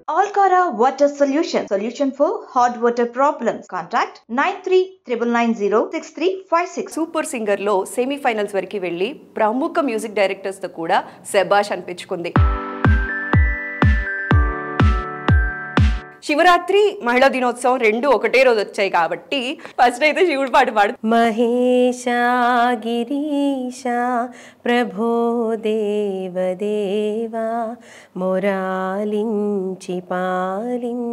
Alcara Water Solution for hot water problems. Contact 9399906356. Super సింగర్లో semifinals వరకు వెళ్ళి ప్రముఖ మ్యూజిక్ డైరెక్టర్స్తో కూడా శభాష్ అనిపించుకుంది. శివరాత్రి మహిళా దినోత్సవం రెండు ఒకటే రోజు వచ్చాయి కాబట్టి ఫస్ట్ అయితే శివుడు పాట పాడు. మహేశా గిరీశా ప్రభో దేవదేవా మొరాలించి పాలించరావా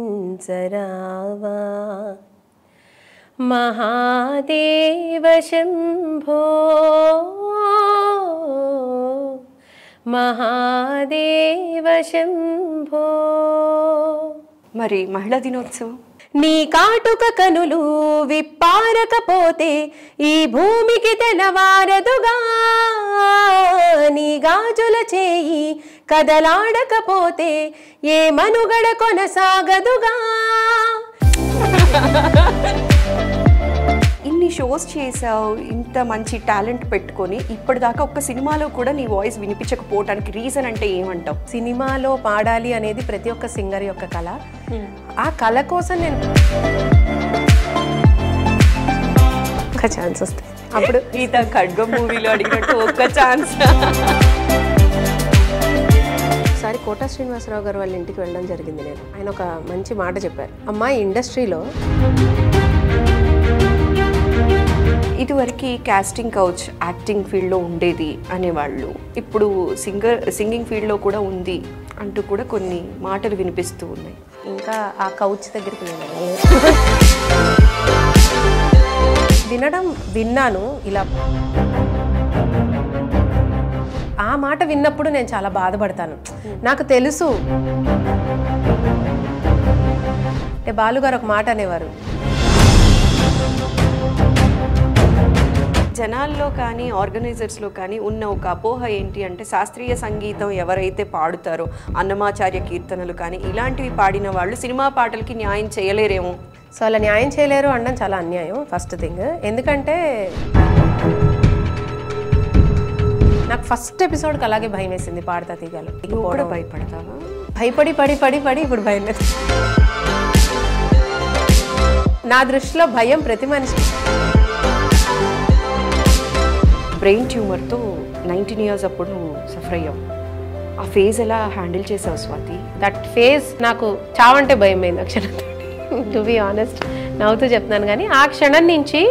మహాదేవ శంభో మహాదేవ శంభో. మరి మహిళా దినోత్సవం నీ కాటుక కనులు విప్పారకపోతే ఈ భూమికి తెలవారదుగా, నీ గాజుల చేయి కదలాడకపోతే ఏ మనుగడ కొనసాగదుగా. ఇన్ని షోస్ చేసావు, ఇంత మంచి టాలెంట్ పెట్టుకొని ఇప్పటిదాకా ఒక్క సినిమాలో కూడా నీ వాయిస్ వినిపించకపోవటానికి రీజన్ అంటే ఏమంటావు? సినిమాలో పాడాలి అనేది ప్రతి ఒక్క సింగర్ యొక్క కళ. ఆ కళ కోసం నేను ఒక ఛాన్స్ వస్తాయి అప్పుడు గీత ఖడ్గం మూవీలో అడిగినట్టు ఒక్క ఛాన్స్. ఒకసారి కోటా శ్రీనివాసరావు గారు వాళ్ళ ఇంటికి వెళ్ళడం జరిగింది. ఆయన ఒక మంచి మాట చెప్పారు, అమ్మాయి ఇండస్ట్రీలో ఇదివరకు కాస్టింగ్ కౌచ్ యాక్టింగ్ ఫీల్డ్లో ఉండేది అనేవాళ్ళు, ఇప్పుడు సింగింగ్ ఫీల్డ్లో కూడా ఉంది అంటూ కూడా కొన్ని మాటలు వినిపిస్తూ ఉన్నాయి. ఇంకా ఆ కౌచ్ దగ్గరికి విన్నాను. ఇలా ఆ మాట విన్నప్పుడు నేను చాలా బాధపడతాను. నాకు తెలుసు, అంటే బాలుగారు ఒక మాట అనేవారు, జనాల్లో కానీ ఆర్గనైజర్స్లో కానీ ఉన్న ఒక అపోహ ఏంటి అంటే శాస్త్రీయ సంగీతం ఎవరైతే పాడుతారో అన్నమాచార్య కీర్తనలు కానీ ఇలాంటివి పాడిన వాళ్ళు సినిమా పాటలకి న్యాయం చేయలేరేమో. సో అలా న్యాయం చేయలేరు అనడం చాలా అన్యాయం ఫస్ట్ థింగ్. ఎందుకంటే నాకు ఫస్ట్ ఎపిసోడ్కి అలాగే భయం వేసింది పాడతా తీగలో. కూడా భయపడతావా? భయపడి పడి పడి పడి ఇప్పుడు భయం లేదు. నా దృష్టిలో భయం ప్రతి మనిషి. బ్రెయిన్ ట్యూమర్తో 19 years అప్పుడు సఫర్ అయ్యావు. ఆ ఫేజ్ ఎలా హ్యాండిల్ చేసావు స్వాతి? దట్ ఫేజ్ నాకు చావంటే భయం అయింది ఆ క్షణంతో. టు బి ఆనెస్ట్, నవ్వుతూ చెప్తున్నాను. కానీ ఆ క్షణం నుంచి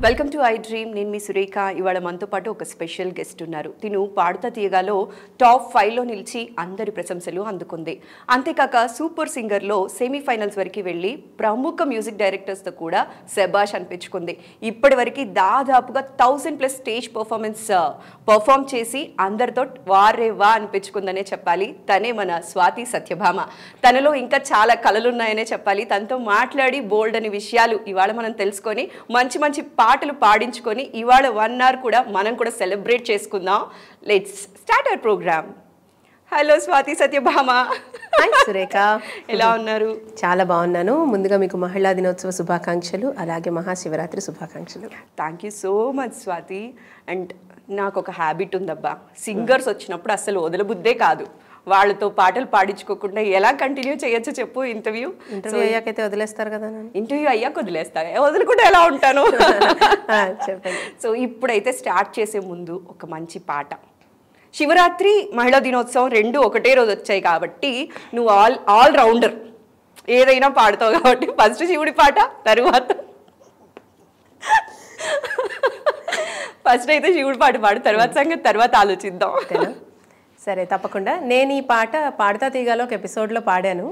వెల్కమ్ టు ఐ డ్రీమ్. నేను మీ సురేఖ. ఇవాళ మనతో పాటు ఒక స్పెషల్ గెస్ట్ ఉన్నారు. తిను పాడుతా తీయగాలో టాప్ 5లో నిలిచి అందరి ప్రశంసలు అందుకుంది. అంతేకాక సూపర్ సింగర్లో సెమీఫైనల్స్ వరకు వెళ్ళి ప్రముఖ మ్యూజిక్ డైరెక్టర్స్తో కూడా శభాష్ అనిపించుకుంది. ఇప్పటి వరకు దాదాపుగా 1000+ స్టేజ్ పర్ఫామ్ చేసి అందరితో వారే వా అనిపించుకుందనే చెప్పాలి. తనే మన స్వాతి సత్యభామ. తనలో ఇంకా చాలా కళలున్నాయనే చెప్పాలి. తనతో మాట్లాడి బోల్డ్ అనే విషయాలు ఇవాళ మనం తెలుసుకొని మంచి మంచి పాటలు పాడించుకొని ఇవాళ 1 hour కూడా మనం కూడా సెలబ్రేట్ చేసుకుందాం. Let's start our programme. Hello Swathi Satyabhama. Hi Surekha, ఎలా ఉన్నారు? చాలా బాగున్నాను. ముందుగా మీకు మహిళా దినోత్సవ శుభాకాంక్షలు, అలాగే మహాశివరాత్రి శుభాకాంక్షలు. Thank you so much Swathi. And నాకు ఒక హ్యాబిట్ ఉందబ్బా, సింగర్స్ వచ్చినప్పుడు అసలు వదలబుద్దే కాదు. వాళ్ళతో పాటలు పాడించుకోకుండా ఎలా కంటిన్యూ చేయొచ్చో చెప్పు. ఇంటర్వ్యూ అయ్యాకైతే వదిలేస్తారు కదా? ఇంటర్వ్యూ అయ్యాక వదిలేస్తా, వదులుకుంటే ఎలా ఉంటాను. చెప్పండి. సో ఇప్పుడైతే స్టార్ట్ చేసే ముందు ఒక మంచి పాట. శివరాత్రి మహిళా దినోత్సవం రెండు ఒకటే రోజు వచ్చాయి కాబట్టి నువ్వు ఆల్ రౌండర్, ఏదైనా పాడతావు కాబట్టి ఫస్ట్ శివుడి పాట, ఫస్ట్ అయితే శివుడి పాట పాడు, తర్వాత సంగతి తర్వాత ఆలోచిద్దాం. సరే, తప్పకుండా. నేను ఈ పాట పాడతా తీగాలో ఒక ఎపిసోడ్లో పాడాను.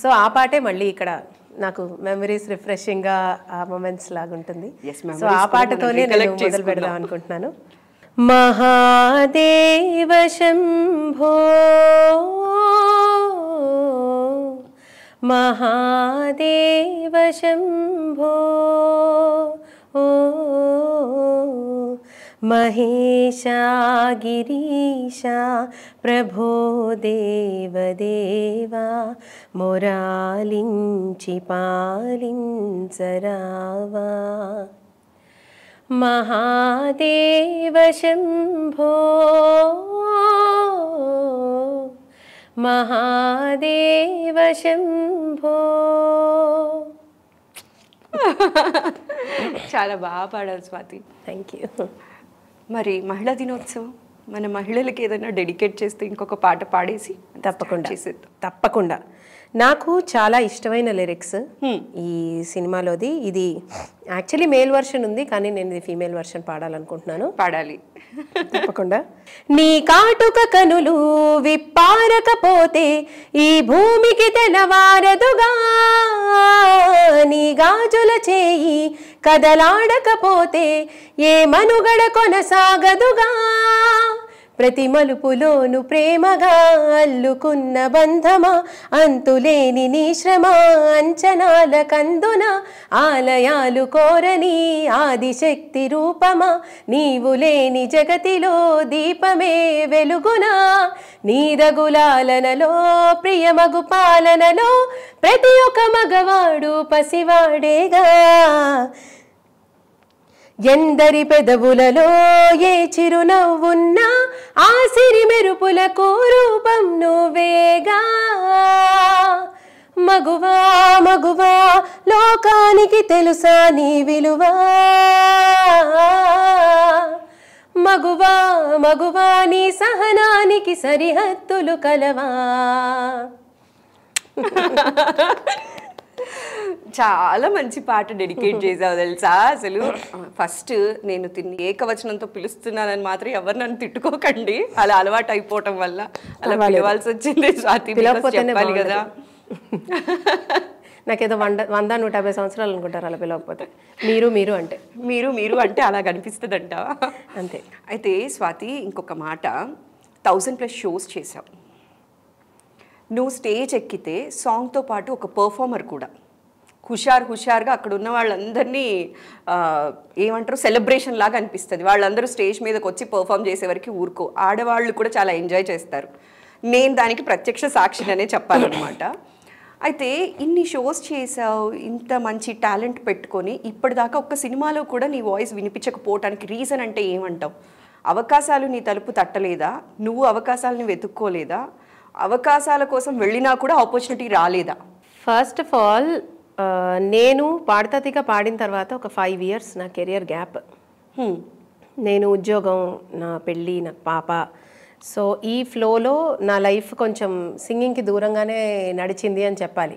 సో ఆ పాటే మళ్ళీ ఇక్కడ నాకు మెమరీస్ రిఫ్రెషింగ్ గా ఆ మొమెంట్స్ లాగా ఉంటుంది. సో ఆ పాటతోనే నేను మొదలు పెడదాం అనుకుంటున్నాను. మహాదేవ శంభో మహాదేవ శంభో మహేశా గిరీశా ప్రభో దేవదేవా మొరాలించి పాలించరావా మహాదేవ శంభో మహాదేవ శంభో. చాలా బాగా పాడారు స్వాతి. Thank you. మరి మహిళా దినోత్సవం మన మహిళలకి ఏదైనా డెడికేట్ చేస్తే ఇంకొక పాట పాడేసి తప్పకుండా. నాకు చాలా ఇష్టమైన లిరిక్స్ ఈ సినిమాలోది. ఇది యాక్చువల్లీ మేల్ వర్షన్ ఉంది, కానీ నేను ఇది ఫీమేల్ వర్షన్ పాడాలనుకుంటున్నాను. పాడాలి తప్పకుండా. నీ కాటుక కనులు విప్పారకపోతే ఈ భూమికి తెలవారదుగా, నీ గాజుల చేయి కదలాడకపోతే ఏ మనుగడ కొనసాగదుగా, ప్రతి మలుపులోను ప్రేమగా అల్లుకున్న బంధమా, అంతులేని నీ శ్రమ అంచనాల కందున, ఆలయాలు కోరని ఆదిశక్తి రూపమా, నీవు లేని జగతిలో దీపమే వెలుగునా, నీదగులాలనలో ప్రియమగు పాలనలో ప్రతి ఒక్క మగవాడు పసివాడేగా, ఎందరి పెదవులలో ఏ చిరునవ్వున్నా ఆ సిరి మెరుపులకు రూపం నువ్వేగా, మగువా మగువా లోకానికి తెలుసా నీ విలువా, మగువా మగువా నీ సహనానికి సరిహద్దులు కలవా. చాలా మంచి పాట డెడికేట్ చేసావు తెలుసా. అసలు ఫస్ట్ నేను తిని ఏకవచనంతో పిలుస్తున్నానని మాత్రం ఎవరు నన్ను తిట్టుకోకండి, అలా అలవాటు అయిపోవటం వల్ల అలా పిలవాల్సి వచ్చింది. స్వాతి చెప్పాలి కదా. నాకేదో 100-150 సంవత్సరాలు అనుకుంటారు అలా పిలవకపోతే. మీరు అంటే మీరు అంటే అలా కనిపిస్తుంది అంట అంతే. అయితే స్వాతి ఇంకొక మాట, 1000+ షోస్ చేసావు. నువ్వు స్టేజ్ ఎక్కితే సాంగ్తో పాటు ఒక పర్ఫార్మర్ కూడా హుషారుగా అక్కడ ఉన్న వాళ్ళందరినీ ఏమంటారు సెలబ్రేషన్ లాగా అనిపిస్తుంది. వాళ్ళందరూ స్టేజ్ మీదకి వచ్చి పర్ఫామ్ చేసే వరకు ఊరుకో, ఆడవాళ్ళు కూడా చాలా ఎంజాయ్ చేస్తారు. నేను దానికి ప్రత్యక్ష సాక్షిననే చెప్పాలన్నమాట. అయితే ఇన్ని షోస్ చేసావు, ఇంత మంచి టాలెంట్ పెట్టుకొని ఇప్పటిదాకా ఒక్క సినిమాలో కూడా నీ వాయిస్ వినిపించకపోవటానికి రీజన్ అంటే ఏమంటావు? అవకాశాలు నీ తలుపు తట్టలేదా? నువ్వు అవకాశాలను వెతుక్కోలేదా? అవకాశాల కోసం వెళ్ళినా కూడా ఆపర్చునిటీ రాలేదా? ఫస్ట్ ఆఫ్ ఆల్ నేను పాడతాతిగా పాడిన తర్వాత ఒక 5 years నా కెరియర్ గ్యాప్. నేను ఉద్యోగం, నా పెళ్ళి, నాకు పాప. సో ఈ ఫ్లోలో నా లైఫ్ కొంచెం సింగింగ్కి దూరంగానే నడిచింది అని చెప్పాలి.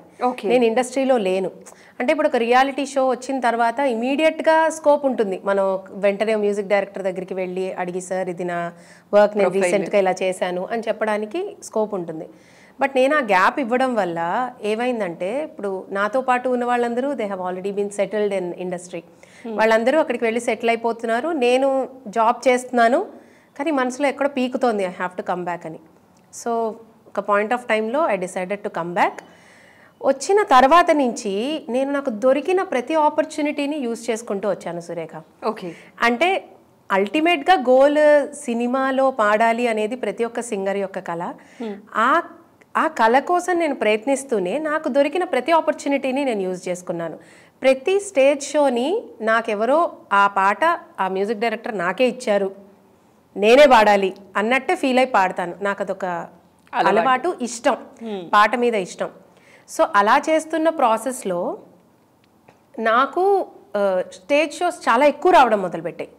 నేను ఇండస్ట్రీలో లేను. అంటే ఇప్పుడు ఒక రియాలిటీ షో వచ్చిన తర్వాత ఇమీడియట్గా స్కోప్ ఉంటుంది. మనం వెంటనే మ్యూజిక్ డైరెక్టర్ దగ్గరికి వెళ్ళి అడిగి, సార్ ఇది నా వర్క్, నేను రీసెంట్గా ఇలా చేశాను అని చెప్పడానికి స్కోప్ ఉంటుంది. బట్ నేను ఆ గ్యాప్ ఇవ్వడం వల్ల ఏమైందంటే, ఇప్పుడు నాతో పాటు ఉన్న వాళ్ళందరూ they have already been settled in industry. వాళ్ళందరూ అక్కడికి వెళ్ళి సెటిల్ అయిపోతున్నారు. నేను జాబ్ చేస్తున్నాను, కానీ మనసులో ఎక్కడో పీకుతోంది I have to come back అని. సో ఒక పాయింట్ ఆఫ్ టైంలో I decided to come back. వచ్చిన తర్వాత నుంచి నేను నాకు దొరికిన ప్రతి ఆపర్చునిటీని యూజ్ చేసుకుంటూ వచ్చాను సురేఖ. ఓకే. అంటే అల్టిమేట్గా గోల్ సినిమాలో పాడాలి అనేది ప్రతి ఒక్క సింగర్ యొక్క కళ. ఆ కళ కోసం నేను ప్రయత్నిస్తూనే నాకు దొరికిన ప్రతి ఆపర్చునిటీని నేను యూజ్ చేసుకున్నాను. ప్రతి స్టేజ్ షోని నాకెవరో ఆ పాట ఆ మ్యూజిక్ డైరెక్టర్ నాకే ఇచ్చారు, నేనే పాడాలి అన్నట్టే ఫీల్ అయి పాడతాను. నాకు అదొక అలవాటు, ఇష్టం, పాట మీద ఇష్టం. సో అలా చేస్తున్న ప్రాసెస్లో నాకు స్టేజ్ షోస్ చాలా ఎక్కువ రావడం మొదలుపెట్టాయి.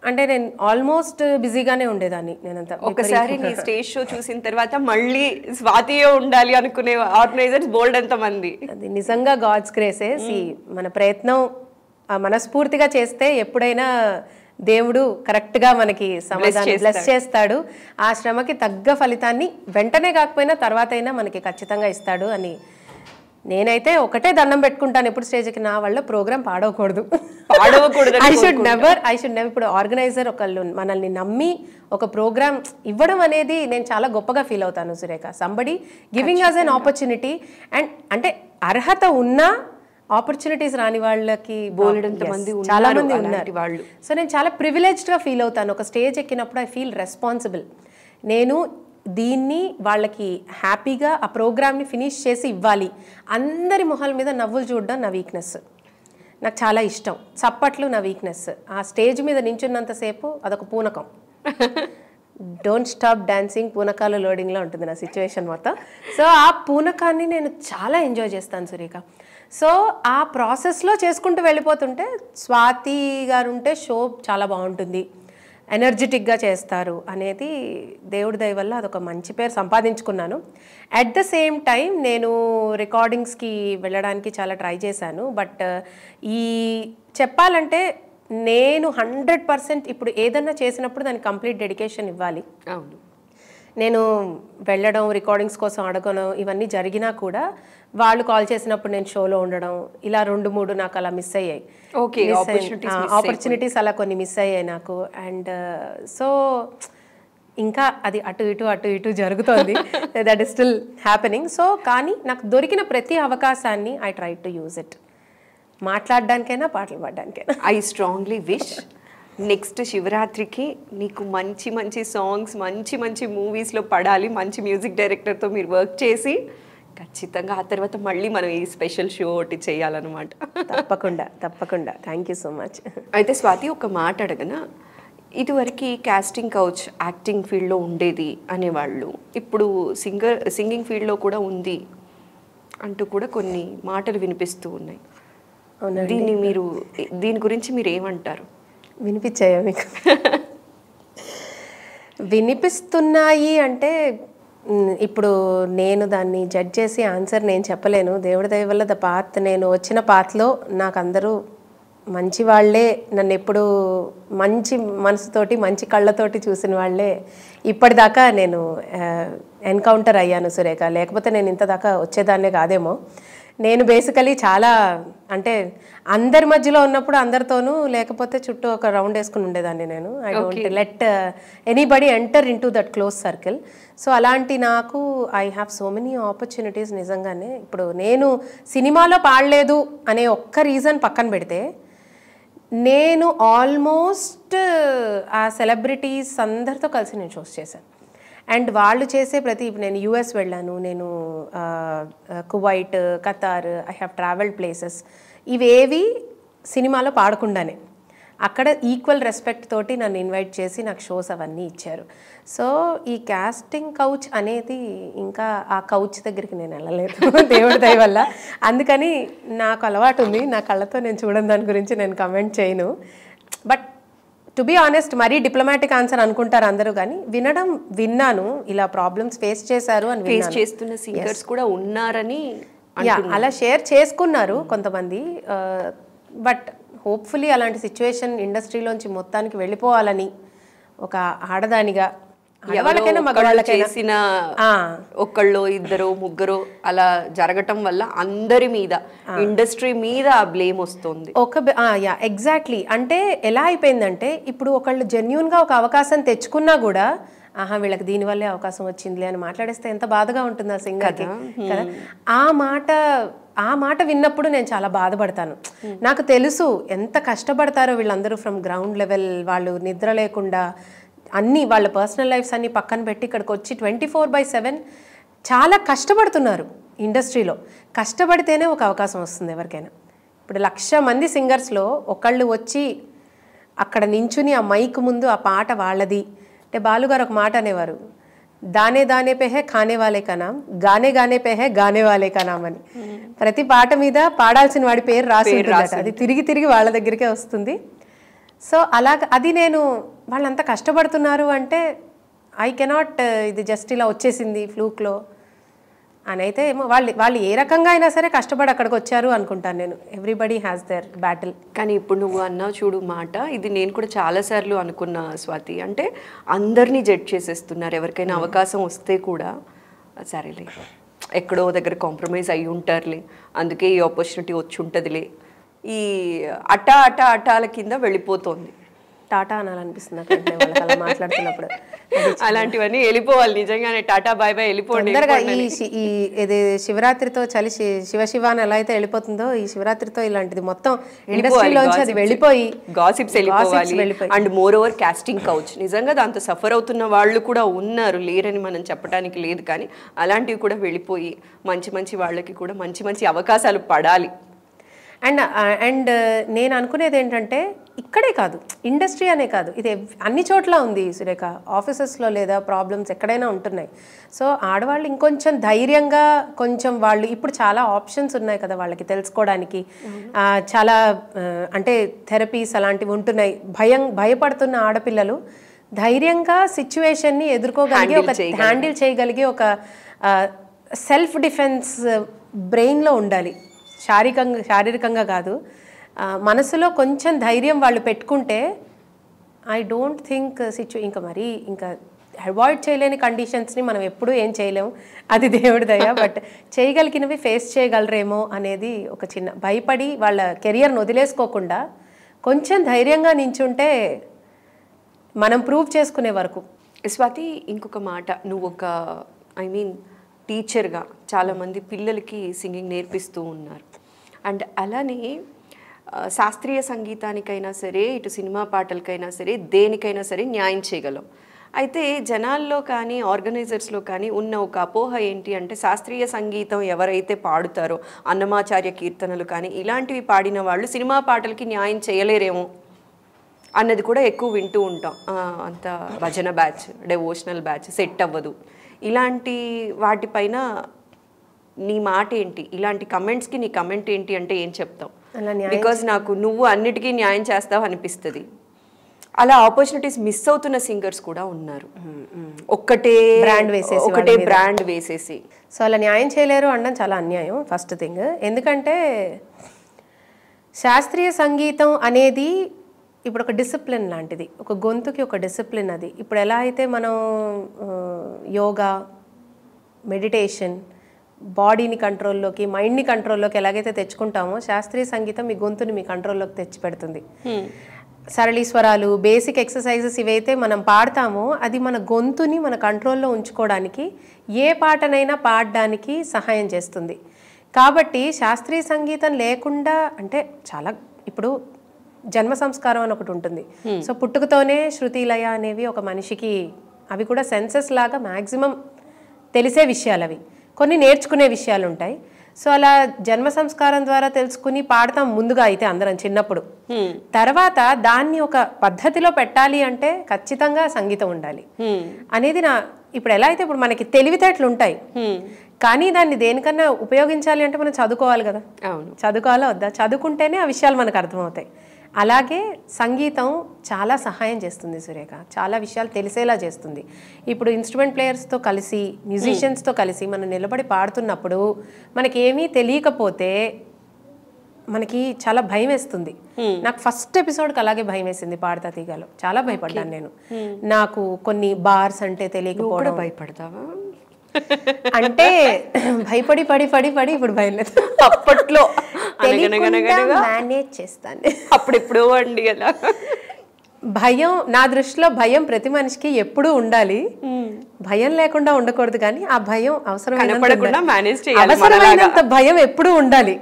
అంటే నేను ఆల్మోస్ట్ బిజీగానే ఉండేదాన్ని. నేనంతా ఒకసారి నీ స్టేజ్ షో చూసిన తర్వాత మళ్ళీ స్వాతియే ఉండాలి అనుకునే ఆర్గనైజర్స్ బోల్డ్ ఎంతమంది. అది నిజంగా గాడ్స్ గ్రేసే. మన ప్రయత్నం మనస్ఫూర్తిగా చేస్తే ఎప్పుడైనా దేవుడు కరెక్ట్గా మనకి సమాధానం బ్లెస్ చేస్తాడు. ఆ శ్రమకి తగ్గ ఫలితాన్ని వెంటనే కాకపోయినా తర్వాత అయినా మనకి ఖచ్చితంగా ఇస్తాడు అని నేనైతే ఒకటే దండం పెట్టుకుంటాను ఎప్పుడు స్టేజ్కి, నా వల్ల ప్రోగ్రామ్ పాడవకూడదు. ఐ షుడ్ నెవర్ ఇప్పుడు ఆర్గనైజర్ ఒకళ్ళు మనల్ని నమ్మి ఒక ప్రోగ్రామ్ ఇవ్వడం అనేది నేను చాలా గొప్పగా ఫీల్ అవుతాను Surekha. Somebody giving us an opportunity. And అంటే అర్హత ఉన్నా ఆపర్చునిటీస్ రాని వాళ్ళకి చాలా మంది ఉన్నారు వాళ్ళు. సో నేను చాలా ప్రివిలేజ్డ్గా ఫీల్ అవుతాను. ఒక స్టేజ్ ఎక్కినప్పుడు ఐ ఫీల్ రెస్పాన్సిబుల్. నేను దీన్ని వాళ్ళకి హ్యాపీగా ఆ ప్రోగ్రామ్ని ఫినిష్ చేసి ఇవ్వాలి. అందరి మొహాల మీద నవ్వులు చూడడం నా వీక్నెస్, నాకు చాలా ఇష్టం. చప్పట్లు నా వీక్నెస్. ఆ స్టేజ్ మీద నించున్నంతసేపు అదొక పూనకం. డోంట్ స్టాప్ డాన్సింగ్ పూనకాలు లోడింగ్లో ఉంటుంది నా సిచ్యువేషన్ మొత్తం. సో ఆ పూనకాన్ని నేను చాలా ఎంజాయ్ చేస్తాను సురేఖ. సో ఆ ప్రాసెస్లో చేసుకుంటూ వెళ్ళిపోతుంటే స్వాతి గారు ఉంటే షో చాలా బాగుంటుంది, ఎనర్జెటిక్గా చేస్తారు అనేది దేవుడి దయ వల్ల అదొక మంచి పేరు సంపాదించుకున్నాను. అట్ ద సేమ్ టైం నేను రికార్డింగ్స్కి వెళ్ళడానికి చాలా ట్రై చేశాను. బట్ ఈ చెప్పాలంటే నేను 100% ఇప్పుడు ఏదన్నా చేసినప్పుడు దానికి కంప్లీట్ డెడికేషన్ ఇవ్వాలి. అవును, నేను వెళ్ళడం, రికార్డింగ్స్ కోసం అడగడం ఇవన్నీ జరిగినా కూడా వాళ్ళు కాల్ చేసినప్పుడు నేను షోలో ఉండడం, ఇలా 2-3 నాకు అలా మిస్ అయ్యాయి. ఆపర్చునిటీస్ అలా కొన్ని మిస్ అయ్యాయి నాకు. అండ్ సో ఇంకా అది అటు ఇటు జరుగుతోంది. That is still happening. So కానీ నాకు దొరికిన ప్రతి అవకాశాన్ని I try to use it. మాట్లాడడానికైనా పాటలు పాడడానికైనా. ఐ స్ట్రాంగ్లీ విష్ నెక్స్ట్ శివరాత్రికి నీకు మంచి మంచి సాంగ్స్, మంచి మంచి మూవీస్లో పడాలి. మంచి మ్యూజిక్ డైరెక్టర్తో మీరు వర్క్ చేసి ఖచ్చితంగా ఆ తర్వాత మళ్ళీ మనం ఈ స్పెషల్ షో ఒకటి చేయాలన్నమాట. తప్పకుండా. Thank you so much. అయితే స్వాతి, ఒక మాట అడగనా? ఇదివరకు కాస్టింగ్ కౌచ్ యాక్టింగ్ ఫీల్డ్లో ఉండేది అనేవాళ్ళు, ఇప్పుడు సింగింగ్ ఫీల్డ్లో కూడా ఉంది అంటూ కూడా కొన్ని మాటలు వినిపిస్తూ ఉన్నాయి. దీని గురించి మీరు ఏమంటారు? వినిపించాయా మీకు? వినిపిస్తున్నాయి అంటే ఇప్పుడు నేను దాన్ని జడ్జ్ చేసి ఆన్సర్ నేను చెప్పలేను. దేవుడి దయ వల్ల నేను వచ్చిన పాత్లో నాకు అందరూ మంచి వాళ్ళే, నన్ను ఎప్పుడు మంచి మనసుతోటి మంచి కళ్ళతోటి చూసిన వాళ్ళే ఇప్పటిదాకా నేను ఎన్కౌంటర్ అయ్యాను సురేఖ. లేకపోతే నేను ఇంత దాకా వచ్చేదాన్నే కాదేమో. నేను బేసికలీ చాలా అంటే అందరి మధ్యలో ఉన్నప్పుడు అందరితోనూ, లేకపోతే చుట్టూ ఒక రౌండ్ వేసుకుని ఉండేదాన్ని నేను. I don't let anybody enter in to that close circle. So అలాంటి నాకు I have so many opportunities. నిజంగానే ఇప్పుడు నేను సినిమాలో పాడలేదు అనే ఒక్క రీజన్ పక్కన పెడితే, నేను ఆల్మోస్ట్ ఆ సెలబ్రిటీస్ అందరితో కలిసి నేను షోస్ చేశాను. అండ్ వాళ్ళు చేసే ఇప్పుడు నేను యుఎస్ వెళ్ళాను, నేను Kuwait, Qatar, I have travelled places. ఇవేవి సినిమాలో పాడకుండానే అక్కడ ఈక్వల్ రెస్పెక్ట్ తోటి నన్ను ఇన్వైట్ చేసి నాకు షోస్ అవన్నీ ఇచ్చారు. సో ఈ కాస్టింగ్ కౌచ్ అనేది ఇంకా ఆ కౌచ్ దగ్గరికి నేను వెళ్ళలేదు దేవుడి దయ వల్ల. అందుకని నాకు అలవాటు ఉంది, నా కళ్ళతో నేను చూడని దాని గురించి నేను కమెంట్ చేయను. బట్ టు బీ ఆనెస్ట్, మరీ డిప్లొమాటిక్ ఆన్సర్ అనుకుంటారు అందరూ, కానీ విన్నాను ఇలా ప్రాబ్లమ్స్ ఫేస్ చేశారు అని. ఫేస్ చేస్తున్న సింగర్స్ కూడా ఉన్నారని అలా షేర్ చేసుకున్నారు కొంతమంది. బట్ హోప్ఫుల్లీ అలాంటి సిచ్యువేషన్ ఇండస్ట్రీలోంచి మొత్తానికి వెళ్ళిపోవాలని ఒక ఆడదానిగా, ఆడవాళ్ళకైనా మగవాళ్ళకైనా, ఒకళ్ళు ఇద్దరు ముగ్గురు అలా జరగటం వల్ల అందరి మీద, ఇండస్ట్రీ మీద ఆ బ్లేమ్ వస్తుంది. ఎగ్జాక్ట్లీ. అంటే ఎలా అయిపోయిందంటే ఇప్పుడు ఒకళ్ళు జెన్యూన్గా ఒక అవకాశం తెచ్చుకున్నా కూడా వీళ్ళకి దీనివల్లే అవకాశం వచ్చిందిలే అని మాట్లాడేస్తే ఎంత బాధగా ఉంటుంది ఆ సింగర్కి కదా. ఆ మాట విన్నప్పుడు నేను చాలా బాధపడతాను. నాకు తెలుసు ఎంత కష్టపడతారో వీళ్ళందరూ ఫ్రమ్ గ్రౌండ్ లెవెల్. వాళ్ళు నిద్ర లేకుండా అన్నీ వాళ్ళ పర్సనల్ లైఫ్స్ అన్నీ పక్కన పెట్టి ఇక్కడికి వచ్చి 24/7 చాలా కష్టపడుతున్నారు ఇండస్ట్రీలో. కష్టపడితేనే ఒక అవకాశం వస్తుంది ఎవరికైనా. ఇప్పుడు 1,00,000 మంది సింగర్స్లో ఒకళ్ళు వచ్చి అక్కడ నించుని ఆ మైక్ ముందు ఆ పాట వాళ్ళది అంటే, బాలుగారు ఒక మాట అనేవారు, దానే దానే పే హే ఖానే వాలే కా నామ్, గానే గానే పే హే గానే వాలే కా నామ్ అని. ప్రతి పాట మీద పాడాల్సిన వాడి పేరు రాసి ఉంటుందట. అది తిరిగి తిరిగి వాళ్ళ దగ్గరికే వస్తుంది. సో అలాగ అది నేను వాళ్ళంతా కష్టపడుతున్నారు అంటే ఐ కెనాట్ ఇది జస్ట్ ఇలా వచ్చేసింది ఫ్లూక్లో అని అయితే ఏమో. వాళ్ళు ఏ రకంగా అయినా సరే కష్టపడి అక్కడికి వచ్చారు అనుకుంటాను నేను. Everybody has their battle. కానీ ఇప్పుడు నువ్వు అన్నావు చూడు మాట, ఇది నేను కూడా చాలాసార్లు అనుకున్నా స్వాతి. అంటే అందరినీ జడ్జ్ చేసేస్తున్నారు. ఎవరికైనా అవకాశం వస్తే కూడా సరేలే ఎక్కడో దగ్గర కాంప్రమైజ్ అయ్యి ఉంటారులే, అందుకే ఈ ఆపర్చునిటీ వచ్చి ఉంటుందిలే, ఈ అటాల కింద వెళ్ళిపోతుంది. టాటా అనాలనిపిస్తుంది అలా మాట్లాడుతున్నప్పుడు. అలాంటివన్నీ వెళ్ళిపోవాలి నిజంగానే. టాటా బాయ్ బాయ్ వెళ్ళిపోండి. ఈ ఇది శివరాత్రితో చలి శివ అని ఎలా అయితే వెళ్ళిపోతుందో, ఈ శివరాత్రితో ఇలాంటిది మొత్తం ఇండస్ట్రీలోంచి అది వెళ్ళిపోయి గాసిప్స్ వెళ్ళిపోవాలి. And moreover casting couch నిజంగా దాంతో సఫర్ అవుతున్న వాళ్ళు కూడా ఉన్నారు, లేరని మనం చెప్పడానికి లేదు. కానీ అలాంటివి కూడా వెళ్ళిపోయి మంచి మంచి వాళ్ళకి కూడా మంచి మంచి అవకాశాలు పడాలి. అండ్ నేను అనుకునేది ఏంటంటే, ఇక్కడే కాదు, ఇండస్ట్రీ అనే కాదు, ఇది అన్ని చోట్ల ఉంది సురేఖ. ఆఫీసెస్లో లేదా ప్రాబ్లమ్స్ ఎక్కడైనా ఉంటున్నాయి. సో ఆడవాళ్ళు ఇంకొంచెం ధైర్యంగా, కొంచెం వాళ్ళు ఇప్పుడు చాలా ఆప్షన్స్ ఉన్నాయి కదా వాళ్ళకి తెలుసుకోవడానికి, చాలా అంటే థెరపీస్ అలాంటివి ఉంటున్నాయి. భయపడుతున్న ఆడపిల్లలు ధైర్యంగా సిచ్యువేషన్ని ఎదుర్కోగలిగి, ఒక హ్యాండిల్ చేయగలిగి, ఒక సెల్ఫ్ డిఫెన్స్ బ్రెయిన్లో ఉండాలి. శారీరకంగా కాదు, మనసులో కొంచెం ధైర్యం వాళ్ళు పెట్టుకుంటే ఐ డోంట్ థింక్ ఇంకా మరీ ఇంకా అవాయిడ్ చేయలేని కండిషన్స్ని మనం ఎప్పుడూ ఏం చేయలేము, అది దేవుడి దయ. బట్ చేయగలిగినవి ఫేస్ చేయగలరేమో అనేది ఒక చిన్న భయపడి వాళ్ళ కెరియర్ని వదిలేసుకోకుండా కొంచెం ధైర్యంగా నించుంటే మనం ప్రూవ్ చేసుకునే వరకు. స్వాతి, ఇంకొక మాట, నువ్వు ఒక టీచర్గా చాలామంది పిల్లలకి సింగింగ్ నేర్పిస్తూ ఉన్నారు. అండ్ అలానే శాస్త్రీయ సంగీతానికైనా సరే, ఇటు సినిమా పాటలకైనా సరే, దేనికైనా సరే న్యాయం చేయగలం. అయితే జనాల్లో కానీ ఆర్గనైజర్స్లో కానీ ఉన్న ఒక అపోహ ఏంటి అంటే, శాస్త్రీయ సంగీతం ఎవరైతే పాడుతారో, అన్నమాచార్య కీర్తనలు కానీ ఇలాంటివి పాడిన వాళ్ళు సినిమా పాటలకి న్యాయం చేయలేరేమో అన్నది కూడా ఎక్కువ వింటూ ఉంటాం. అంత భజన బ్యాచ్, డెవోషనల్ బ్యాచ్ సెట్ అవ్వదు, ఇలాంటి వాటిపైన నీ మాట ఏంటి? ఇలాంటి కమెంట్స్కి నీ కమెంట్ ఏంటి అంటే ఏం చెప్తావు? బికాజ్ నాకు నువ్వు అన్నిటికీ న్యాయం చేస్తావు అనిపిస్తుంది. అలా ఆపర్చునిటీస్ మిస్ అవుతున్న సింగర్స్ కూడా ఉన్నారు, ఒకటే బ్రాండ్ వేసేసి. సో అలా న్యాయం చేయలేరు అనడం చాలా అన్యాయం ఫస్ట్ థింగ్. ఎందుకంటే శాస్త్రీయ సంగీతం అనేది ఇప్పుడు ఒక డిసిప్లిన్ లాంటిది, ఒక గొంతుకి ఒక డిసిప్లిన్. అది ఇప్పుడు ఎలా అయితే మనం యోగా, మెడిటేషన్, బాడీని కంట్రోల్లోకి, మైండ్ని కంట్రోల్లోకి ఎలాగైతే తెచ్చుకుంటామో, శాస్త్రీయ సంగీతం మీ గొంతుని మీ కంట్రోల్లోకి తెచ్చి పెడుతుంది. సరళీస్వరాలు, బేసిక్ ఎక్సర్సైజెస్ ఇవైతే మనం పాడతామో అది మన గొంతుని మన కంట్రోల్లో ఉంచుకోవడానికి, ఏ పాటనైనా పాడడానికి సహాయం చేస్తుంది. కాబట్టి శాస్త్రీయ సంగీతం లేకుండా అంటే చాలా, ఇప్పుడు జన్మ సంస్కారం అని ఒకటి ఉంటుంది. సో పుట్టుకతోనే శృతి లయ అనేవి ఒక మనిషికి, అవి కూడా సెన్సెస్ లాగా మ్యాక్సిమం తెలిసే విషయాలు, అవి కొన్ని నేర్చుకునే విషయాలు ఉంటాయి. సో అలా జన్మ సంస్కారం ద్వారా తెలుసుకుని పాడతాం ముందుగా అయితే అందరం చిన్నప్పుడు. తర్వాత దాన్ని ఒక పద్ధతిలో పెట్టాలి అంటే ఖచ్చితంగా సంగీతం ఉండాలి అనేది నా, ఇప్పుడు ఎలా అయితే ఇప్పుడు మనకి తెలివితేటలు ఉంటాయి, కానీ దాన్ని దేనికన్నా ఉపయోగించాలి అంటే మనం చదువుకోవాలి కదా. చదువుకోవాలా వద్దా? చదువుకుంటేనే ఆ విషయాలు మనకు అర్థమవుతాయి. అలాగే సంగీతం చాలా సహాయం చేస్తుంది సురేఖ, చాలా విషయాలు తెలిసేలా చేస్తుంది. ఇప్పుడు ఇన్స్ట్రుమెంట్ ప్లేయర్స్తో కలిసి, మ్యూజిషియన్స్తో కలిసి మనం నిలబడి పాడుతున్నప్పుడు మనకి ఏమీ తెలియకపోతే మనకి చాలా భయం వేస్తుంది. నాకు ఫస్ట్ ఎపిసోడ్కి అలాగే భయం వేసింది పాడతా తీగలో, చాలా భయపడ్డాను నేను. నాకు కొన్ని బార్స్ అంటే తెలియకపోవడం. భయపడతావా అంటే భయపడి పడి పడి పడి ఇప్పుడు భయం లేదు, అప్పట్లో మేనేజ్ చేస్తాను. అప్పుడెప్పుడో అండి అలా భయం, నా దృష్టిలో భయం ప్రతి మనిషికి ఎప్పుడూ ఉండాలి, భయం లేకుండా ఉండకూడదు. కానీ ఆ భయం అవసరమైనంత భయం ఎప్పుడూ ఉండాలి,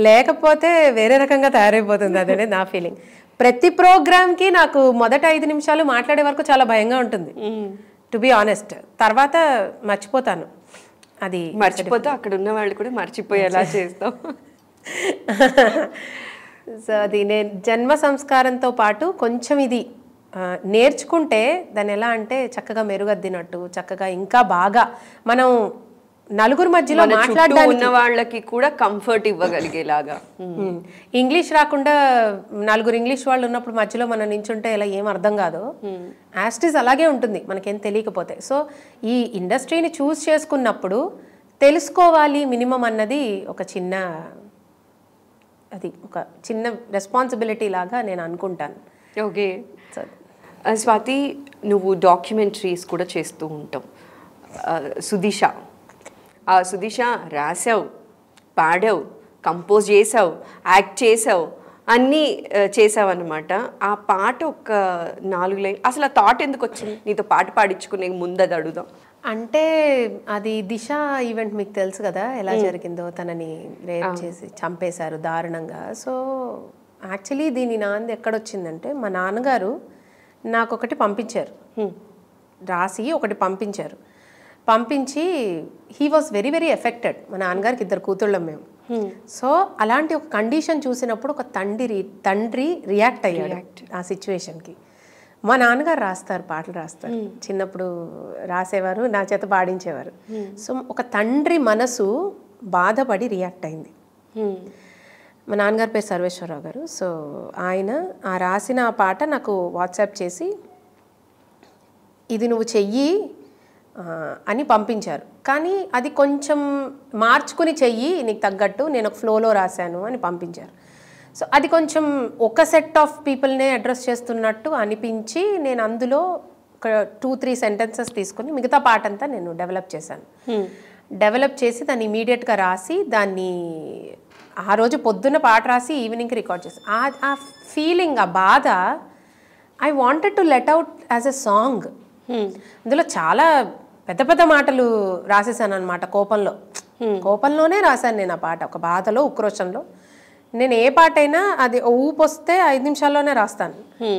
లేకపోతే వేరే రకంగా తయారైపోతుంది. అదనే నా ఫీలింగ్. ప్రతి ప్రోగ్రామ్కి నాకు మొదట 5 నిమిషాలు మాట్లాడే వరకు చాలా భయంగా ఉంటుంది, టు బి ఆనెస్ట్. తర్వాత మర్చిపోతాను, అది మర్చిపోతే అక్కడ ఉన్న వాళ్ళు కూడా మర్చిపోయేలా చేస్తాం. సో అది నేను జన్మ సంస్కారంతో పాటు కొంచెం ఇది నేర్చుకుంటే దాన్ని ఎలా అంటే చక్కగా మెరుగద్దినట్టు, చక్కగా ఇంకా బాగా మనం నలుగురు మధ్యలో మాట్లాడడానికి ఉన్న వాళ్ళకి కూడా కంఫర్ట్ ఇవ్వగలిగేలాగా. ఇంగ్లీష్ రాకుండా నలుగురు ఇంగ్లీష్ వాళ్ళు ఉన్నప్పుడు మధ్యలో మనం నించుంటే ఇలా ఏం అర్థం కాదు, యాస్టిస్ అలాగే ఉంటుంది మనకేం తెలియకపోతే. సో ఈ ఇండస్ట్రీని చూస్ చేసుకున్నప్పుడు తెలుసుకోవాలి మినిమం అన్నది ఒక చిన్న, అది ఒక చిన్న రెస్పాన్సిబిలిటీ లాగా నేను అనుకుంటాను. ఓకే స్వాతి, నువ్వు డాక్యుమెంటరీస్ కూడా చేస్తూ ఉంటావు. సుదిశ, ఆ సుదిశ రాసావు, పాడావు, కంపోజ్ చేసావు, యాక్ట్ చేసావు, అన్నీ చేసావు అన్నమాట. ఆ పాట ఒక 4 లైన్, అసలు ఆ థాట్ ఎందుకు వచ్చింది నీతో పాట పాడించుకునే ముందు? అది అడుగుదాం. అంటే అది దిశ ఈవెంట్ మీకు తెలుసు కదా ఎలా జరిగిందో, తనని రేప్ చేసి చంపేశారు దారుణంగా. సో యాక్చువల్లీ దీని నాంది ఎక్కడొచ్చిందంటే, మా నాన్నగారు నాకు ఒకటి పంపించారు, రాసి ఒకటి పంపించారు. పంపించి he was very very affected. మా నాన్నగారికి 2 కూతుళ్ళం మేము. సో అలాంటి ఒక కండిషన్ చూసినప్పుడు ఒక తండ్రి రియాక్ట్ అయ్యాడు ఆ సిచ్యువేషన్కి. మా నాన్నగారు రాస్తారు, పాటలు రాస్తారు, చిన్నప్పుడు రాసేవారు, నా చేత పాడించేవారు. సో ఒక తండ్రి మనసు బాధపడి రియాక్ట్ అయింది. మా నాన్నగారి పేరు సర్వేశ్వరరావు గారు. సో ఆయన ఆ రాసిన ఆ పాట నాకు వాట్సాప్ చేసి ఇది నువ్వు చెయ్యి అని పంపించారు. కానీ అది కొంచెం మార్చుకుని చెయ్యి నీకు తగ్గట్టు, నేను ఒక ఫ్లోలో రాశాను అని పంపించారు. సో అది కొంచెం ఒక సెట్ ఆఫ్ పీపుల్నే అడ్రస్ చేస్తున్నట్టు అనిపించి నేను అందులో ఒక 2-3 సెంటెన్సెస్ తీసుకుని మిగతా పాట అంతా నేను డెవలప్ చేశాను. డెవలప్ చేసి దాన్ని ఇమీడియట్గా రాసి దాన్ని ఆ రోజు పొద్దున్న పాట రాసి ఈవినింగ్కి రికార్డ్ చేశాను. ఆ ఫీలింగ్, ఆ బాధ I wanted to let out as a song. అందులో చాలా పెద్ద పెద్ద మాటలు రాసేసాను అనమాట. కోపంలోనే రాశాను నేను ఆ పాట. ఒక బాధలో, ఉక్రోషంలో. నేను ఏ పాట అయినా అది ఊపు వస్తే 5 నిమిషాల్లోనే రాస్తాను,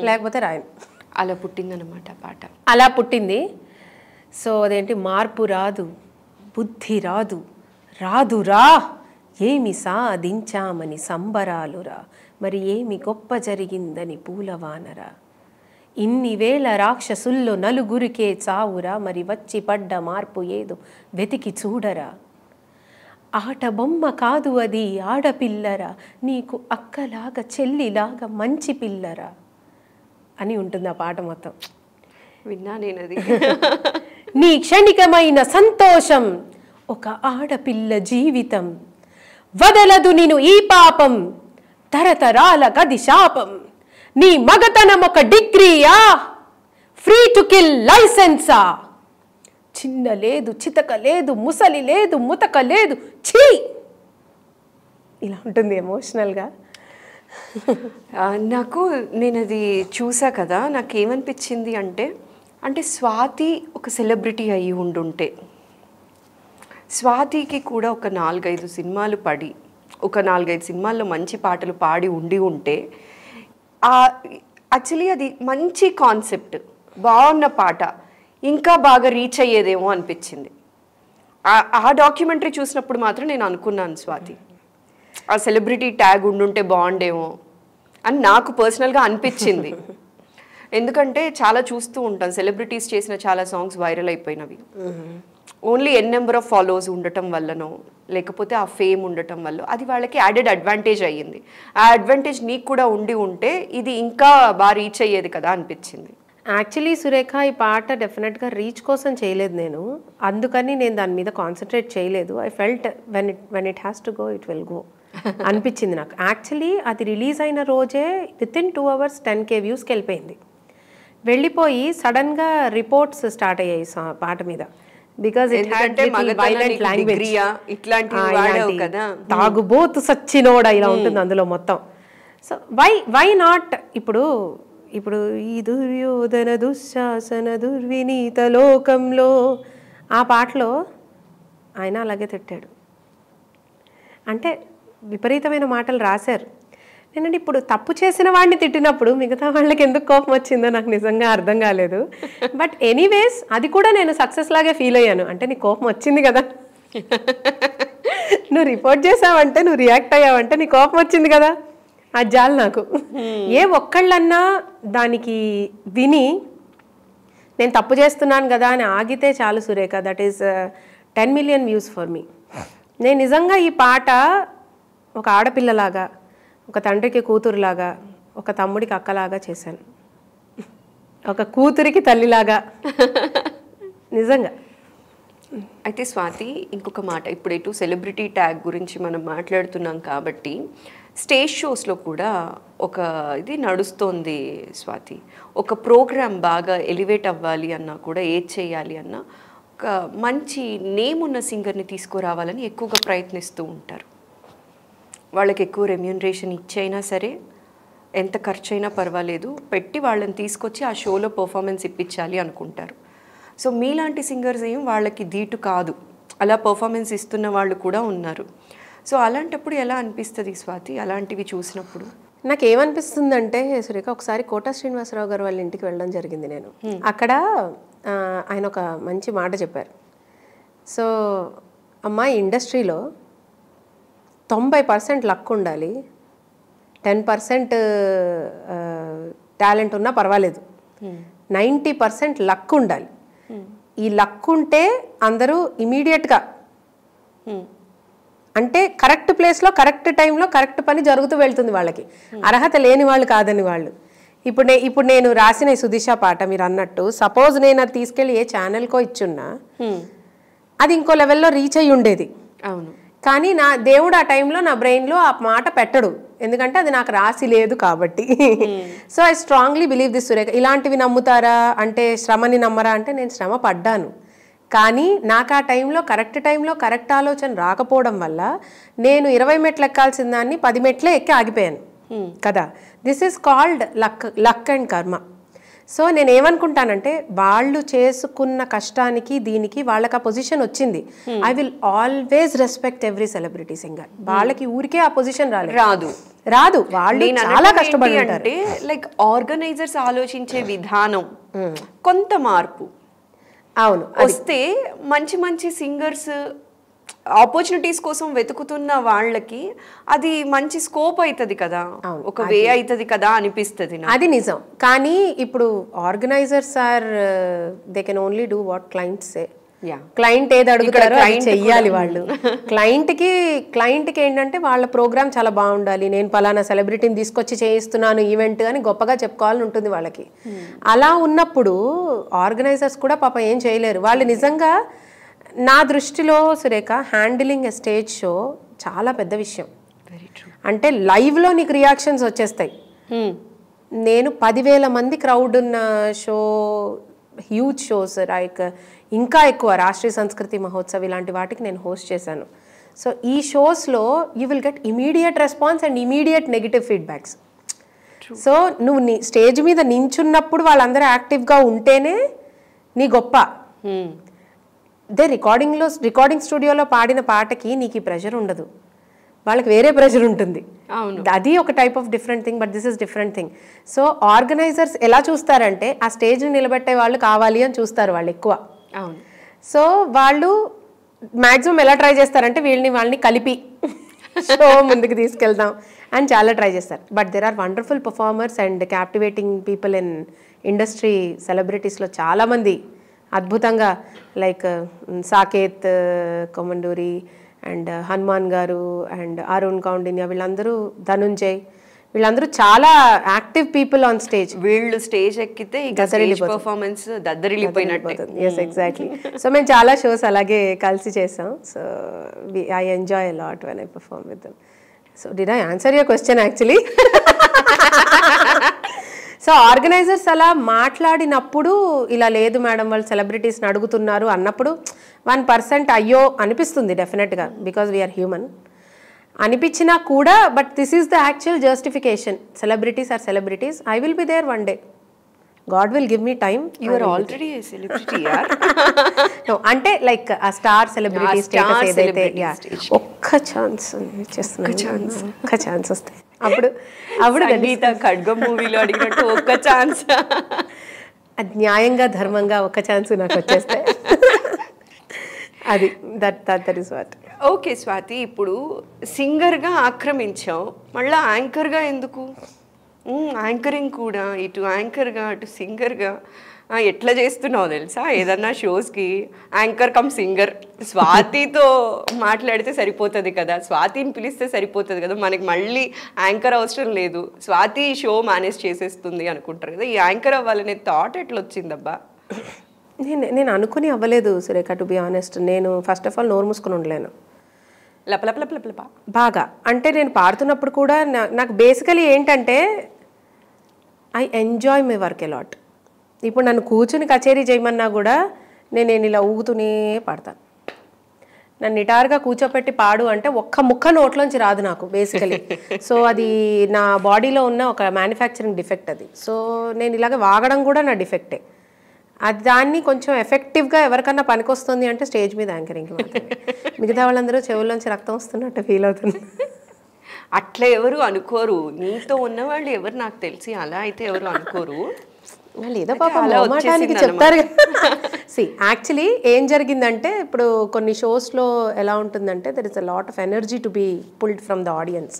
లేకపోతే రాయను. అలా పుట్టిందనమాట పాట. అలా పుట్టింది. సో అదేంటి, మార్పు రాదు, బుద్ధి రాదు, రాదురా, ఏమి సాధించామని సంబరాలురా, మరి ఏమి గొప్ప జరిగిందని పూలవానరా, ఇన్ని వేల రాక్షసుల్లో నలుగురికే చావురా, మరి వచ్చి పడ్డ మార్పు ఏదో వెతికి చూడరా, ఆట బొమ్మ కాదు అది ఆడపిల్లరా, నీకు అక్కలాగా చెల్లిలాగా మంచి పిల్లరా అని ఉంటుంది ఆ పాట మొత్తం. విన్నా నేనది. నీ క్షణికమైన సంతోషం ఒక ఆడపిల్ల జీవితం, వదలదు నిన్ను ఈ పాపం, తరతరాల గది శాపం, నీ మగతనం ఒక డిగ్రీయా, ఫ్రీ టు కిల్ లైసెన్సా, చిన్న లేదు, చితక లేదు, ముసలి లేదు, ముతక లేదు, ఛీ. ఇలా ఉంటుంది ఎమోషనల్గా. నాకు నేను అది చూసా కదా, నాకేమనిపించింది అంటే స్వాతి ఒక సెలబ్రిటీ అయ్యి ఉండుంటే, స్వాతికి కూడా ఒక 4-5 సినిమాలు పడి, ఒక 4-5 సినిమాల్లో మంచి పాటలు పాడి ఉంటే, యాక్చువల్లీ అది మంచి కాన్సెప్ట్, బాగున్న పాట, ఇంకా బాగా రీచ్ అయ్యేదేమో అనిపించింది. ఆ డాక్యుమెంటరీ చూసినప్పుడు మాత్రం నేను అనుకున్నాను, స్వాతి ఆ సెలబ్రిటీ ట్యాగ్ ఉండుంటే బాగుండేమో అని నాకు పర్సనల్గా అనిపించింది. ఎందుకంటే చాలా చూస్తూ ఉంటాను, సెలబ్రిటీస్ చేసిన చాలా సాంగ్స్ వైరల్ అయిపోయినవి. ఓన్లీ నెంబర్ ఆఫ్ ఫాలోవర్స్ ఉండటం వల్లనో, లేకపోతే ఆ ఫేమ్ ఉండటం వల్ల అది వాళ్ళకి యాడెడ్ అడ్వాంటేజ్ అయ్యింది. ఆ అడ్వాంటేజ్ నీకు కూడా ఉంటే ఇది ఇంకా బాగా రీచ్ అయ్యేది కదా అనిపించింది. యాక్చువల్లీ సురేఖ, ఈ పాట డెఫినెట్గా రీచ్ కోసం చేయలేదు నేను, అందుకని నేను దాని మీద కాన్సన్ట్రేట్ చేయలేదు. I felt when it has to go it will go అనిపించింది నాకు. యాక్చువల్లీ అది రిలీజ్ అయిన రోజే వితిన్ 2 hours 10K వ్యూస్కి వెళ్ళిపోయింది. వెళ్ళిపోయి సడన్గా రిపోర్ట్స్ స్టార్ట్ అయ్యాయి పాట మీద. Because it had violent language, తాగుబోతు సచ్చినోడ ఇలా ఉంటుంది అందులో మొత్తం. సో వై నాట్, ఇప్పుడు ఈ దుర్యోధన దుశ్శాసన దుర్వినీత లోకంలో ఆ పాటలో ఆయన అలాగే తిట్టాడు. అంటే విపరీతమైన మాటలు రాశారు. నేనంటే ఇప్పుడు తప్పు చేసిన వాడిని తిట్టినప్పుడు మిగతా వాళ్ళకి ఎందుకు కోపం వచ్చిందో నాకు నిజంగా అర్థం కాలేదు. బట్ ఎనీవేస్ అది కూడా నేను సక్సెస్ లాగే ఫీల్ అయ్యాను. అంటే నీకు కోపం వచ్చింది కదా, నువ్వు రిపోర్ట్ చేసావంటే, నువ్వు రియాక్ట్ అయ్యావంటే నీ కోపం వచ్చింది కదా, అది చాలు నాకు. ఏ ఒక్కళ్ళన్నా దానికి విని నేను తప్పు చేస్తున్నాను కదా అని ఆగితే చాలు Surekha. That is 10 million views for me. నేను నిజంగా ఈ పాట ఒక ఆడపిల్లలాగా, ఒక తండ్రికి కూతురులాగా, ఒక తమ్ముడికి అక్కలాగా చేశాను, ఒక కూతురికి తల్లిలాగా నిజంగా. అయితే స్వాతి, ఇంకొక మాట, ఇప్పుడు ఎటు సెలబ్రిటీ ట్యాగ్ గురించి మనం మాట్లాడుతున్నాం కాబట్టి స్టేజ్ షోస్లో కూడా ఒక ఇది నడుస్తోంది స్వాతి. ఒక ప్రోగ్రామ్ బాగా ఎలివేట్ అవ్వాలి అన్నా కూడా, ఏది చేయాలి అన్నా ఒక మంచి నేమ్ ఉన్న సింగర్ని తీసుకురావాలని ఎక్కువగా ప్రయత్నిస్తూ ఉంటారు. వాళ్ళకి ఎక్కువ రెమ్యూనరేషన్ ఇచ్చైనా సరే, ఎంత ఖర్చు అయినా పర్వాలేదు, పెట్టి వాళ్ళని తీసుకొచ్చి ఆ షోలో పర్ఫార్మెన్స్ ఇప్పించాలి అనుకుంటారు. సో మీలాంటి సింగర్స్ ఏం వాళ్ళకి దీటు కాదు, అలా పర్ఫార్మెన్స్ ఇస్తున్న వాళ్ళు కూడా ఉన్నారు. సో అలాంటప్పుడు ఎలా అనిపిస్తుంది స్వాతి అలాంటివి చూసినప్పుడు? నాకు ఏమనిపిస్తుందంటే సురేఖ, ఒకసారి కోట శ్రీనివాసరావు గారు వాళ్ళ ఇంటికి వెళ్ళడం జరిగింది నేను. అక్కడ ఆయన ఒక మంచి మాట చెప్పారు. సో అమ్మాయి ఇండస్ట్రీలో 90% లక్ ఉండాలి, 10% టాలెంట్ ఉన్నా పర్వాలేదు, 90% లక్ ఉండాలి. ఈ లక్ ఉంటే అందరూ ఇమీడియట్గా అంటే కరెక్ట్ ప్లేస్లో కరెక్ట్ టైంలో కరెక్ట్ పని జరుగుతూ వెళ్తుంది వాళ్ళకి. అర్హత లేని వాళ్ళు కాదని వాళ్ళు. ఇప్పుడు నేను రాసిన ఈ సుదిశ పాట మీరు అన్నట్టు సపోజ్ నేను అది తీసుకెళ్ళి ఏ ఛానల్కో ఇచ్చున్నా అది ఇంకో లెవెల్లో రీచ్ అయ్యి ఉండేది. అవును. కానీ నా దేవుడు ఆ టైంలో నా బ్రెయిన్లో ఆ మాట పెట్టడు, ఎందుకంటే అది నాకు రాసి లేదు కాబట్టి. So I strongly believe this Surekha. ఇలాంటివి నమ్ముతారా అంటే శ్రమని నమ్మరా అంటే నేను శ్రమ పడ్డాను, కానీ నాకు ఆ టైంలో కరెక్ట్ ఆలోచన రాకపోవడం వల్ల నేను 20 మెట్లు ఎక్కాల్సిన దాన్ని 10 మెట్లే ఎక్కి ఆగిపోయాను కదా. This is called luck and కర్మ. సో నేను ఏమనుకుంటానంటే వాళ్ళు చేసుకున్న కష్టానికి దీనికి వాళ్ళకి ఆ పొజిషన్ వచ్చింది. I will always respect every celebrity singer. వాళ్ళకి ఊరికే ఆ పొజిషన్ రాదు, వాళ్ళు చాలా కష్టపడి ఉంటారు. లైక్ ఆర్గనైజర్స్ ఆలోచించే విధానం కొంత మార్పు అవును వస్తే మంచి మంచి సింగర్స్ ఆపర్చునిటీస్ కోసం వెతుకుతున్న వాళ్ళకి అది మంచి స్కోప్ అవుతుంది కదా, ఒక వే అవుతుంది కదా అనిపిస్తుంది. అది నిజం. కానీ ఇప్పుడు organisers are they can only do what clients say. Client ఏది అడుగుతారో అది చెయ్యాలి వాళ్ళు. క్లయింట్కి ఏంటంటే వాళ్ళ ప్రోగ్రామ్ చాలా బాగుండాలి, నేను పలానా సెలబ్రిటీని తీసుకొచ్చి చేయిస్తున్నాను ఈవెంట్ అని గొప్పగా చెప్పుకోవాలని ఉంటుంది వాళ్ళకి. అలా ఉన్నప్పుడు ఆర్గనైజర్స్ కూడా పాపం ఏం చేయలేరు. వాళ్ళు నిజంగా నా దృష్టిలో సురేఖ హ్యాండిలింగ్ ఎ స్టేజ్ షో చాలా పెద్ద విషయం. అంటే లైవ్లో నీకు రియాక్షన్స్ వచ్చేస్తాయి. నేను 10,000 మంది క్రౌడ్ ఉన్న షో, హ్యూజ్ షోస్ లైక్ ఇంకా ఎక్కువ రాష్ట్రీయ సంస్కృతి మహోత్సవ్ ఇలాంటి వాటికి నేను హోస్ట్ చేశాను. సో ఈ షోస్లో you will get immediate response and immediate negative feedbacks. So నువ్వు నీ స్టేజ్ మీద నించున్నప్పుడు వాళ్ళందరూ యాక్టివ్గా ఉంటేనే నీ గొప్ప. అదే రికార్డింగ్ స్టూడియోలో పాడిన పాటకి నీకు ఈ ప్రెషర్ ఉండదు, వాళ్ళకి వేరే ప్రెషర్ ఉంటుంది. అది ఒక type of different thing, but this is different thing. So organisers ఎలా చూస్తారంటే ఆ స్టేజ్ని నిలబెట్టే వాళ్ళు కావాలి అని చూస్తారు వాళ్ళు ఎక్కువ. సో వాళ్ళు మ్యాక్సిమం ఎలా ట్రై చేస్తారంటే వాళ్ళని కలిపి షో ముందుకు తీసుకెళ్దాం అని చాలా ట్రై చేస్తారు. But there are wonderful performers and captivating people in industry. సెలబ్రిటీస్లో చాలామంది అద్భుతంగా like Saketh Komanduri and Hanuman garu and Arun Kaundinya, వీళ్ళందరూ ధనుంజయ్, వీళ్ళందరూ చాలా యాక్టివ్ పీపుల్ ఆన్ స్టేజ్. వీళ్ళు స్టేజ్ ఎక్కితే పర్ఫార్మెన్స్ దద్దరిల్లిపోయినట్టు. Yes exactly. సో మేము చాలా షోస్ అలాగే కలిసి చేసాం. So I enjoy lot when I perform with them. So did I answer your question actually? So organisers అలా మాట్లాడినప్పుడు ఇలా లేదు మేడం వాళ్ళు సెలబ్రిటీస్ని అడుగుతున్నారు అన్నప్పుడు 1% అయ్యో అనిపిస్తుంది డెఫినెట్గా, బికాజ్ వీఆర్ హ్యూమన్ అనిపించినా కూడా. But this is the actual justification. Celebrities are celebrities. I will be there one day. God will give me time. You are already a celebrity యార్. నో అంటే like a star celebrity status ఏదైతే ఒక్క chance చేస్తున్నాను, ఒక్క chance వస్తే అప్పుడు సంగీత ఖడ్గం మూవీలో అడిగినట్టు ఒక్క ఛాన్స్, అది న్యాయంగా ధర్మంగా ఒక్క ఛాన్స్ నాకు వచ్చేస్తే అది that is what. Okay Swathi, ఇప్పుడు సింగర్గా ఆక్రమించావు, మళ్ళీ యాంకర్గా ఎందుకు? యాంకరింగ్ కూడా ఇటు యాంకర్గా అటు సింగర్గా ఎట్లా చేస్తున్నావు తెలుసా? ఏదన్నా షోస్కి యాంకర్ కమ్ సింగర్ స్వాతితో మాట్లాడితే సరిపోతుంది కదా, స్వాతిని పిలిస్తే సరిపోతుంది కదా, మనకి మళ్ళీ యాంకర్ అవసరం లేదు, స్వాతి షో మేనేజ్ చేసేస్తుంది అనుకుంటారు కదా. ఈ యాంకర్ అవ్వాలనే థాట్ ఎట్లా వచ్చిందబ్బా? నేను అనుకుని అవ్వలేదు సురేఖ, టు బి ఆనెస్ట్. నేను ఫస్ట్ ఆఫ్ ఆల్ నోరు మూసుకొని ఉండలేను బాగా. అంటే నేను పాడుతున్నప్పుడు కూడా నాకు బేసికలీ ఏంటంటే I enjoy my work a lot. ఇప్పుడు నన్ను కూర్చుని కచేరీ చేయమన్నా కూడా నేను ఇలా ఊగుతూనే పాడతాను. నన్ను నిటారుగా కూర్చోపెట్టి పాడు అంటే ఒక్క ముక్క నోట్లోంచి రాదు నాకు బేసికలీ. సో అది నా బాడీలో ఉన్న ఒక మ్యానుఫ్యాక్చరింగ్ డిఫెక్ట్ అది. సో నేను ఇలాగ వాగడం కూడా నా డిఫెక్టే. అది దాన్ని కొంచెం ఎఫెక్టివ్గా ఎవరికన్నా పనికొస్తుంది అంటే స్టేజ్ మీద యాంకరింగ్కి మాత్రమే. మిగతా వాళ్ళందరూ చెవుల్లోంచి రక్తం వస్తున్నట్టు ఫీల్ అవుతుంది. అట్లా ఎవరు అనుకోరు, నీతో ఉన్నవాళ్ళు ఎవరు నాకు తెలిసి అలా అయితే ఎవరు అనుకోరు. వాళ్ళు ఏదో పాపం మొహమాటానికి చెప్తారు. సి యాక్చువల్లీ ఏం జరిగిందంటే ఇప్పుడు కొన్ని షోస్లో ఎలా ఉంటుందంటే there is a lot of energy to be pulled from the audience.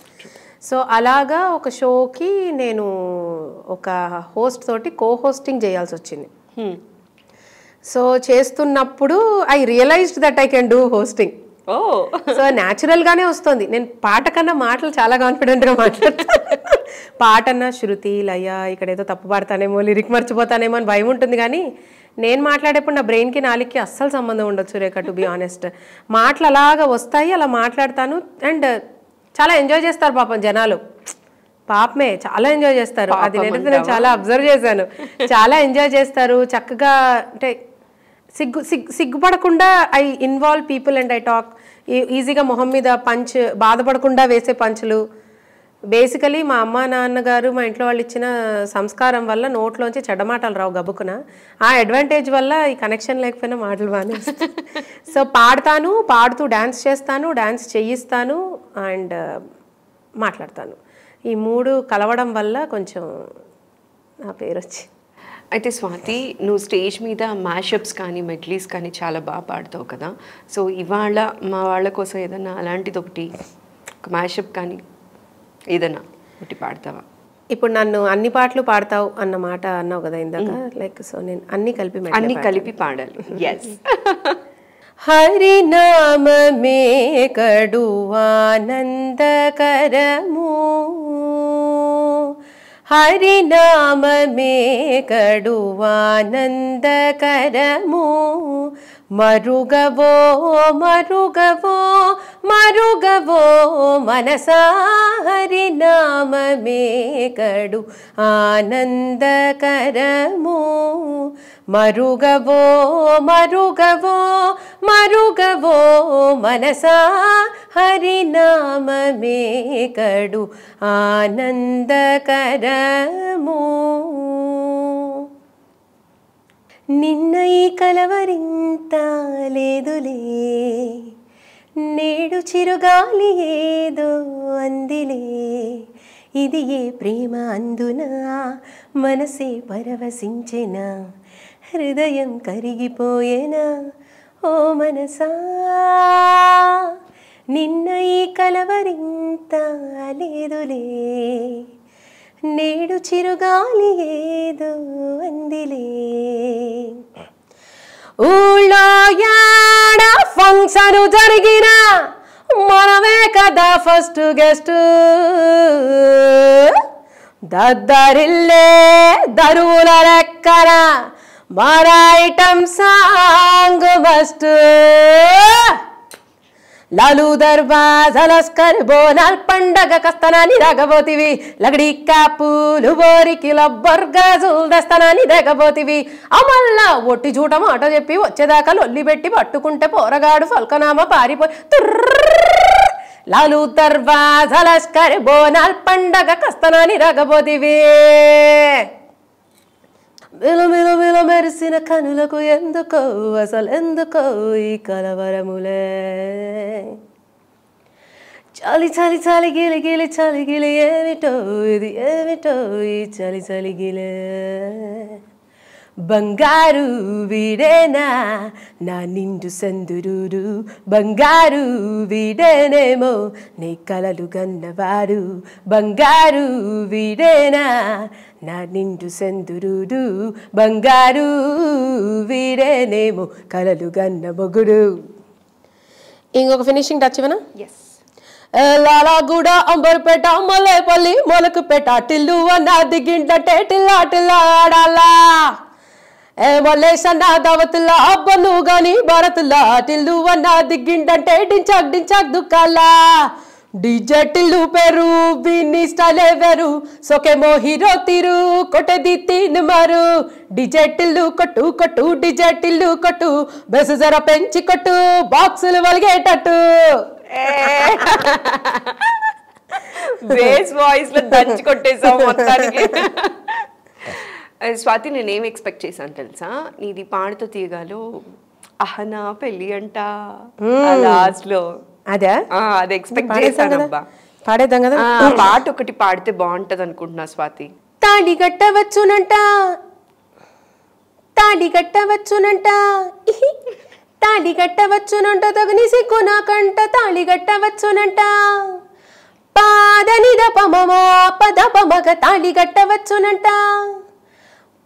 So అలాగా ఒక షోకి నేను ఒక హోస్ట్ తోటి హోస్టింగ్ చేయాల్సి వచ్చింది. సో చేస్తున్నప్పుడు I realised that I can do hosting. So న్యాచురల్గానే వస్తుంది. నేను పాట కన్నా మాటలు చాలా కాన్ఫిడెంట్గా మాట్లాడతాను. పాట అన్నా శృతి లయ ఇక్కడ ఏదో తప్పు పాడతానేమో లిరిక్ మర్చిపోతానేమో అని భయం ఉంటుంది. కానీ నేను మాట్లాడేప్పుడు నా బ్రెయిన్కి నాలుగుకి అస్సలు సంబంధం ఉండదు సురేఖ, టు బి ఆనెస్ట్. మాటలు అలాగా వస్తాయి, అలా మాట్లాడతాను. అండ్ చాలా ఎంజాయ్ చేస్తారు పాపం జనాలు, పాపమే చాలా ఎంజాయ్ చేస్తారు. అది నేను చాలా అబ్జర్వ్ చేశాను. చాలా ఎంజాయ్ చేస్తారు చక్కగా. అంటే సిగ్గుపడకుండా I involve people and I talk ఈజీగా. మొహం మీద పంచ్ బాధపడకుండా వేసే పంచులు. బేసికలీ మా అమ్మ నాన్నగారు మా ఇంట్లో వాళ్ళు ఇచ్చిన సంస్కారం వల్ల నోట్లోంచి చెడ్డమాటలు రావు గబుకున. ఆ అడ్వాంటేజ్ వల్ల ఈ కనెక్షన్ లేకపోయినా మాటలు బాగానే. సో పాడతాను, పాడుతూ డ్యాన్స్ చేస్తాను, డ్యాన్స్ చేయిస్తాను అండ్ మాట్లాడతాను. ఈ మూడు కలవడం వల్ల కొంచెం నా పేరు వచ్చి. అయితే స్వాతి, నువ్వు స్టేజ్ మీద మ్యాషప్స్ కానీ మెడ్లీస్ కానీ చాలా బాగా పాడతావు కదా. సో ఇవాళ మా వాళ్ళ కోసం ఏదన్నా అలాంటిది ఒకటి, ఒక మ్యాషప్ కానీ ఏదన్నా ఒకటి పాడతావా? ఇప్పుడు నన్ను అన్ని పాటలు పాడతావు అన్న మాట అన్నావు కదా ఇందాక, లైక్ సో నేను అన్ని కలిపి పాడాలి. ఎస్. హరినామమే కడు ఆనందకరము, హరినామమే కడు ఆనందకరము, మరుగవో మరుగవో మరుగవో మనసా, హరినామమే కడు ఆనందకరము, మరుగవో మరుగవో మరుగవో మనసా, హరినామమే కడు ఆనందకరము. నిన్న ఈ కలవరింత లేదులే, నేడు చిరుగాలి ఏదో అందిలే, ఇది ఏ ప్రేమ అందునా మనసే పరవశించెనా, హృదయం కరిగిపోయేనా ఓ మనసా. నిన్న ఈ కలవరింత లేదులే, నేడు చిరుగాలి ఏదో అందిలే. ఊళ్ళో యాడ ఫంక్షన్ జరిగిన మనమే కదా ఫస్ట్ గెస్ట్, దద్దరిల్లే దరువుల రెక్కన మన item song must. Lal Darwaza Lashkar Bonal పండగ కస్తనాన్ని రాగబోతివి, లగడి కాపులు బోరికి లబ్బర్ గాజులు దస్తనాన్ని రేగబోతివి, అమల్లా ఒట్టి జూట మాట చెప్పి వచ్చేదాకా లొల్లి పెట్టి పట్టుకుంటే పోరగాడు ఫల్కనామ పారిపోయి. లాలు దర్వాజ లస్కర్ బోనాల్ పండగ కస్తనాన్ని రాగబోతివి, మిల మిల మెరిసిన కనులకు ఎందుకో అసలు ఎందుకో ఈ కలవరములే. చలి చలి చలి గిలి గిలి చలి గిలి ఏమిటో ఇది ఏమిటో ఈ చలి చలి గిలే. బంగారు వీడేనా నా నిండు సందురుడు, బంగారు వీడేనేమో నీ కలలు గన్నవారు, బంగారు వీడేనా నా నిండు సందురుడు, బంగారు వీడేనేమో కలలు గన్న మొగుడు. ఇంకొక ఫినిషింగ్ టచ్ ఇవ్వనా? ఎస్. లాలాగూడ అంబర్పేట మలేపల్లి మొలకుపేట టిల్లు అన్నా దిగింటే టిల్లా టిల్లా ఆడాలా, మల్లేసన్నా దావతుల్లా అబ్బను గాని భారతుల్లా, టిల్లు అన్నా దిగింటే డించాక్ డించాక్ దుక్కాలా. డిజే టిల్లు పేరు విని స్టైలే వేరు, సోకేమో హీరో తీరు కొట్టేది తీన్ మారు. డిజే టిల్లు కొట్టు కొట్టు డిజే టిల్లు కొట్టు, బెస్ జర పెంచి కొట్టు బాక్సులు వలిగేటట్టు. బేస్ వాయిస్ లో దంచి కొట్టేసావు మొత్తానికి. స్వాతి, నేనేం ఎక్స్పెక్ట్ చేశాను తెలుసా, నీది పాడుతూ తీయగాలో అహనా పెళ్ళి అంట లాస్ట్ లో, అదే అది ఎక్స్పెక్ట్ చేశాను. అబ్బా పాడేద్దాం కదా, పాట ఒకటి పాడితే బాగుంటది అనుకుంటున్నా స్వాతి. తాళి కట్టవచ్చునంట తాళి కట్టవచ్చునంట తాళి కట్టవచ్చునంట తగని సిగ్గు నాకంట తాళి కట్టవచ్చునంట పాదని దపమమ పదపమగ తాళి కట్టవచ్చునంట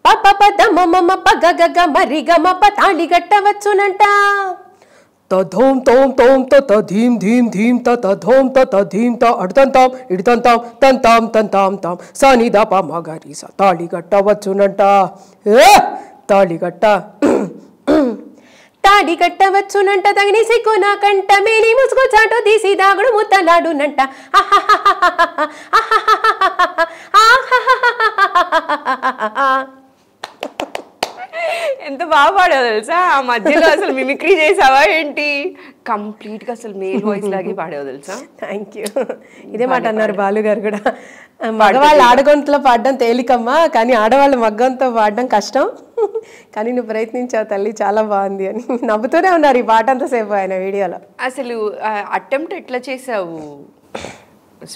పప పదమమ పగగగ మరిగమ తాళి కట్టవచ్చునంట తధోం తోం తోం తత ధీం ధీం ధీం తత ధోం తత ధీం త అడ్తంతాం ఇడ్తంతాం తంతాం తంతాం తాం సాని దప మగరి స తాళి కట్టవచ్చునంట తాళి కట్టవచ్చునంట తగిని సిగ్గు నాకంట మేలి ముసుగు చాటు తీసి దాగుడు ముత్తలాడునంట ఎంత బాగా పాడావు తెలుసా. ఆ మధ్యలో అసలు మిమిక్రీ చేసావా ఏంటి? కంప్లీట్ గా అసలు మేల్ వాయిస్ లాగే పాడావు తెలుసా. Thank you. ఇదే మాట అన్నారు బాలు గారు కూడా. మగవాళ్ళు ఆడగొంతులో పాడడం తేలికమ్మా, కానీ ఆడవాళ్ళు మగ్గంతో పాడడం కష్టం. కానీ నువ్వు ప్రయత్నించావు తల్లి, చాలా బాగుంది అని నవ్వుతూనే ఉన్నారు ఈ పాట అంతసేపు ఆయన వీడియోలో. అసలు అటెంప్ట్ ఎట్లా చేసావు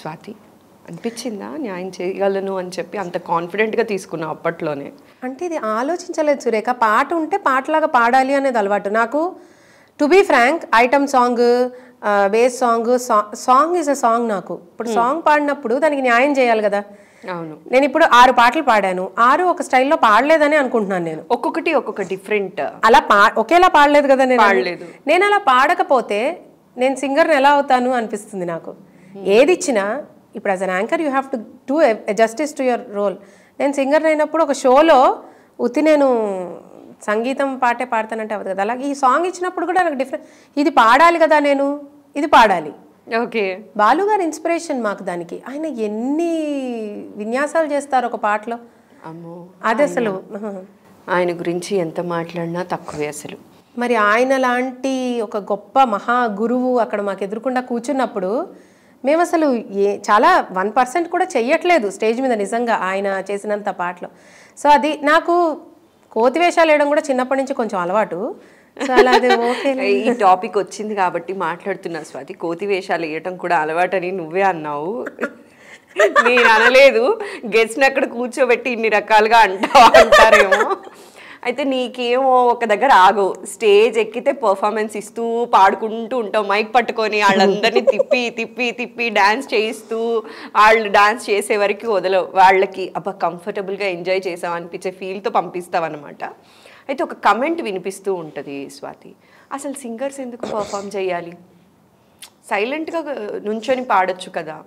స్వాతి? అనిపించిందా న్యాయం చేయగలను అని చెప్పి అంత కాన్ఫిడెంట్గా తీసుకున్నావు అప్పట్లోనే? అంటే ఇది ఆలోచించలేదు సురేఖ. పాట ఉంటే పాటలాగా పాడాలి అనేది అలవాటు నాకు. To be frank, item song, base song, song is a song. నాకు ఇప్పుడు సాంగ్ పాడినప్పుడు దానికి న్యాయం చేయాలి కదా. అవును. నేను ఇప్పుడు 6 పాటలు పాడాను, 6 ఒక స్టైల్లో పాడలేదని అనుకుంటున్నాను నేను. ఒక్కొక్క డిఫరెంట్ అలా ఒకేలా పాడలేదు కదా నేను అలా పాడకపోతే నేను సింగర్ని ఎలా అవుతాను అనిపిస్తుంది నాకు. ఏది ఇచ్చినా ఇప్పుడు as an anchor you have to do justice to your role. నేను సింగర్ అయినప్పుడు ఒక షోలో నేను సంగీతం పాటే పాడతానంటే అవ్వదు కదా. అలాగే ఈ సాంగ్ ఇచ్చినప్పుడు కూడా నాకు డిఫరెంట్, ఇది పాడాలి కదా, నేను ఇది పాడాలి. ఓకే. బాలు గారు ఇన్స్పిరేషన్ మాకు. దానికి ఆయన ఎన్ని విన్యాసాలు చేస్తారు ఒక పాటలో. అమ్మో, అది అసలు ఆయన గురించి ఎంత మాట్లాడినా తక్కువే అసలు. మరి ఆయన లాంటి ఒక గొప్ప మహా గురువు అక్కడ మాకు ఎదురుకుండా కూర్చున్నప్పుడు మేము అసలు చాలా 1% కూడా చెయ్యట్లేదు స్టేజ్ మీద నిజంగా ఆయన చేసినంత పాటలో. సో అది నాకు కోతి వేషాలు వేయడం కూడా చిన్నప్పటి నుంచి కొంచెం అలవాటు. సో అలా ఓకే. ఈ టాపిక్ వచ్చింది కాబట్టి మాట్లాడుతున్నా స్వాతి. కోతి వేషాలు వేయటం కూడా అలవాటని నువ్వే అన్నావు, నేను అనలేదు. గెస్ట్ని అక్కడ కూర్చోబెట్టి ఇన్ని రకాలుగా అంటారేమో. అయితే నీకేమో ఒక దగ్గర ఆగవు, స్టేజ్ ఎక్కితే పర్ఫార్మెన్స్ ఇస్తూ పాడుకుంటూ ఉంటావు, మైక్ పట్టుకొని వాళ్ళందరినీ తిప్పి తిప్పి తిప్పి డ్యాన్స్ చేయిస్తూ వాళ్ళు డ్యాన్స్ చేసే వరకు వదలవు. వాళ్ళకి అబ్బా కంఫర్టబుల్గా ఎంజాయ్ చేసావు అనిపించే ఫీల్తో పంపిస్తావు అనమాట. అయితే ఒక కమెంట్ వినిపిస్తూ ఉంటుంది స్వాతి, అసలు సింగర్స్ ఎందుకు పర్ఫామ్ చేయాలి, సైలెంట్గా నుంచొని పాడొచ్చు కదా,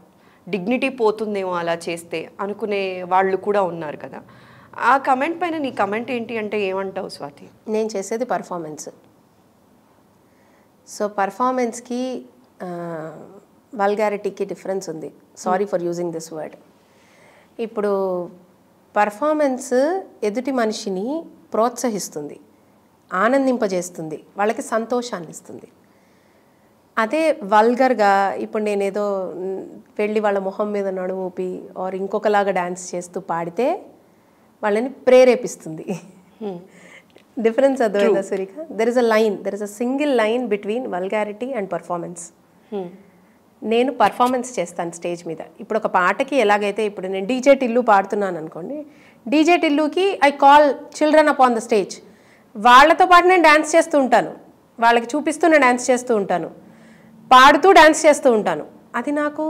డిగ్నిటీ పోతుందేమో అలా చేస్తే అనుకునే వాళ్ళు కూడా ఉన్నారు కదా. ఆ కమెంట్ పైన నీ కమెంట్ ఏంటి అంటే ఏమంటావు స్వాతి? నేను చేసేది పర్ఫార్మెన్స్. సో పర్ఫార్మెన్స్కి వల్గారిటీకి డిఫరెన్స్ ఉంది. Sorry for using this word. ఇప్పుడు పర్ఫార్మెన్స్ ఎదుటి మనిషిని ప్రోత్సహిస్తుంది, ఆనందింపజేస్తుంది, వాళ్ళకి సంతోషాన్ని ఇస్తుంది. అదే వల్గర్గా ఇప్పుడు నేనేదో వెళ్ళి వాళ్ళ మొహం మీద నడుమూపి ఆర్ ఇంకొకలాగా డ్యాన్స్ చేస్తూ పాడితే వాళ్ళని ప్రేరేపిస్తుంది. డిఫరెన్స్ అర్థమైందా Surekha? There is a single line between vulgarity and performance. నేను పర్ఫార్మెన్స్ చేస్తాను స్టేజ్ మీద. ఇప్పుడు ఒక పాటకి ఎలాగైతే ఇప్పుడు నేను డీజే టిల్లు పాడుతున్నాను అనుకోండి, డీజే టిల్లుకి I call children up on the stage. వాళ్ళతో పాటు నేను డ్యాన్స్ చేస్తూ ఉంటాను, వాళ్ళకి చూపిస్తూ నేను డ్యాన్స్ చేస్తూ ఉంటాను, పాడుతూ డ్యాన్స్ చేస్తూ ఉంటాను. అది నాకు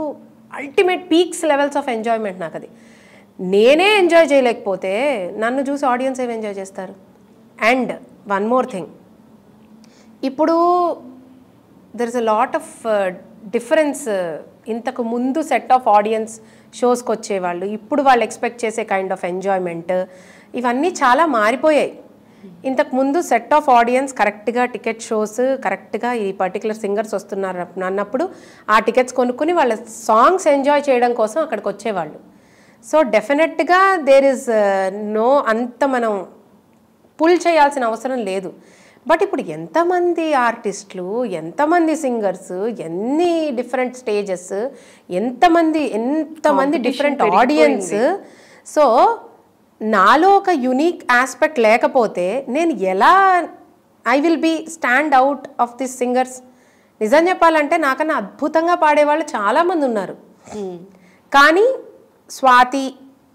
ultimate peaks levels of enjoyment. నాకు అది నేనే ఎంజాయ్ చేయలేకపోతే నన్ను చూసి ఆడియన్స్ ఏమి ఎంజాయ్ చేస్తారు? అండ్ వన్ మోర్ థింగ్, ఇప్పుడు there is a lot of difference. ఇంతకు ముందు సెట్ ఆఫ్ ఆడియన్స్ షోస్కి వచ్చేవాళ్ళు, ఇప్పుడు వాళ్ళు ఎక్స్పెక్ట్ చేసే కైండ్ ఆఫ్ ఎంజాయ్మెంట్, ఇవన్నీ చాలా మారిపోయాయి. ఇంతకుముందు సెట్ ఆఫ్ ఆడియన్స్ కరెక్ట్గా టికెట్ షోస్, కరెక్ట్గా ఈ పర్టికులర్ సింగర్స్ వస్తున్నారు అన్నప్పుడు ఆ టికెట్స్ కొనుక్కుని వాళ్ళ సాంగ్స్ ఎంజాయ్ చేయడం కోసం అక్కడికి వచ్చేవాళ్ళు. సో డెఫినెట్గా దేర్ ఇస్ నో అంత మనం పుల్ చేయాల్సిన అవసరం లేదు. బట్ ఇప్పుడు ఎంతమంది ఆర్టిస్టులు, ఎంతమంది సింగర్స్, ఎన్ని డిఫరెంట్ స్టేజెస్, ఎంతమంది డిఫరెంట్ ఆడియన్స్. సో నాలో ఒక యునీక్ ఆస్పెక్ట్ లేకపోతే నేను ఎలా I will be stand out of this singers? నిజం చెప్పాలంటే నాకన్నా అద్భుతంగా పాడేవాళ్ళు చాలామంది ఉన్నారు. కానీ స్వాతి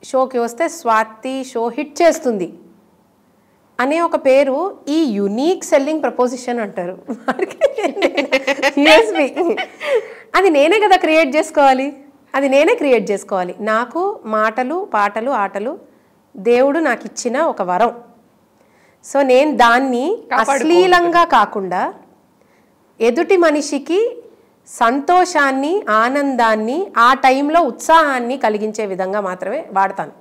షోకి వస్తే స్వాతి షో హిట్ చేస్తుంది అనే ఒక పేరు ఈ యునీక్ సెల్లింగ్ ప్రపోజిషన్ అంటారు. యూఎస్బి అది నేనే కదా క్రియేట్ చేసుకోవాలి, అది నేనే క్రియేట్ చేసుకోవాలి. నాకు మాటలు, పాటలు, ఆటలు దేవుడు నాకు ఇచ్చిన ఒక వరం. సో నేను దాన్ని అశ్లీలంగా కాకుండా ఎదుటి మనిషికి సంతోషాన్ని, ఆనందాన్ని, ఆ టైంలో ఉత్సాహాన్ని కలిగించే విధంగా మాత్రమే వాడతాను.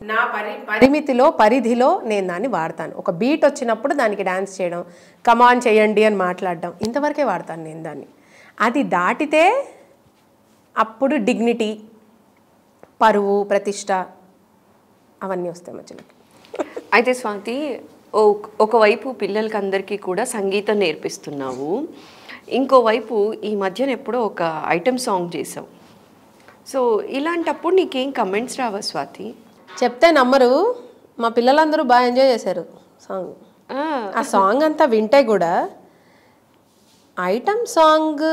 నా పరిమితిలో, పరిధిలో నేను దాన్ని వాడతాను. ఒక బీట్ వచ్చినప్పుడు దానికి డాన్స్ చేయడం, కమాన్ చేయండి అని మాట్లాడడం, ఇంతవరకే వాడతాను నేను దాన్ని. అది దాటితే అప్పుడు డిగ్నిటీ, పరువు, ప్రతిష్ట అవన్నీ వస్తాయి మధ్యలో. అయితే స్వాతి, ఒకవైపు పిల్లలకి అందరికీ కూడా సంగీతం నేర్పిస్తున్నావు, ఇంకోవైపు ఈ మధ్యన ఎప్పుడో ఒక ఐటమ్ సాంగ్ చేసావు. సో ఇలాంటప్పుడు నీకేం కమెంట్స్ రావా స్వాతి? చెప్తే నమ్మరు, మా పిల్లలందరూ బాగా ఎంజాయ్ చేశారు సాంగ్. ఆ సాంగ్ అంతా వింటే కూడా ఐటమ్ సాంగ్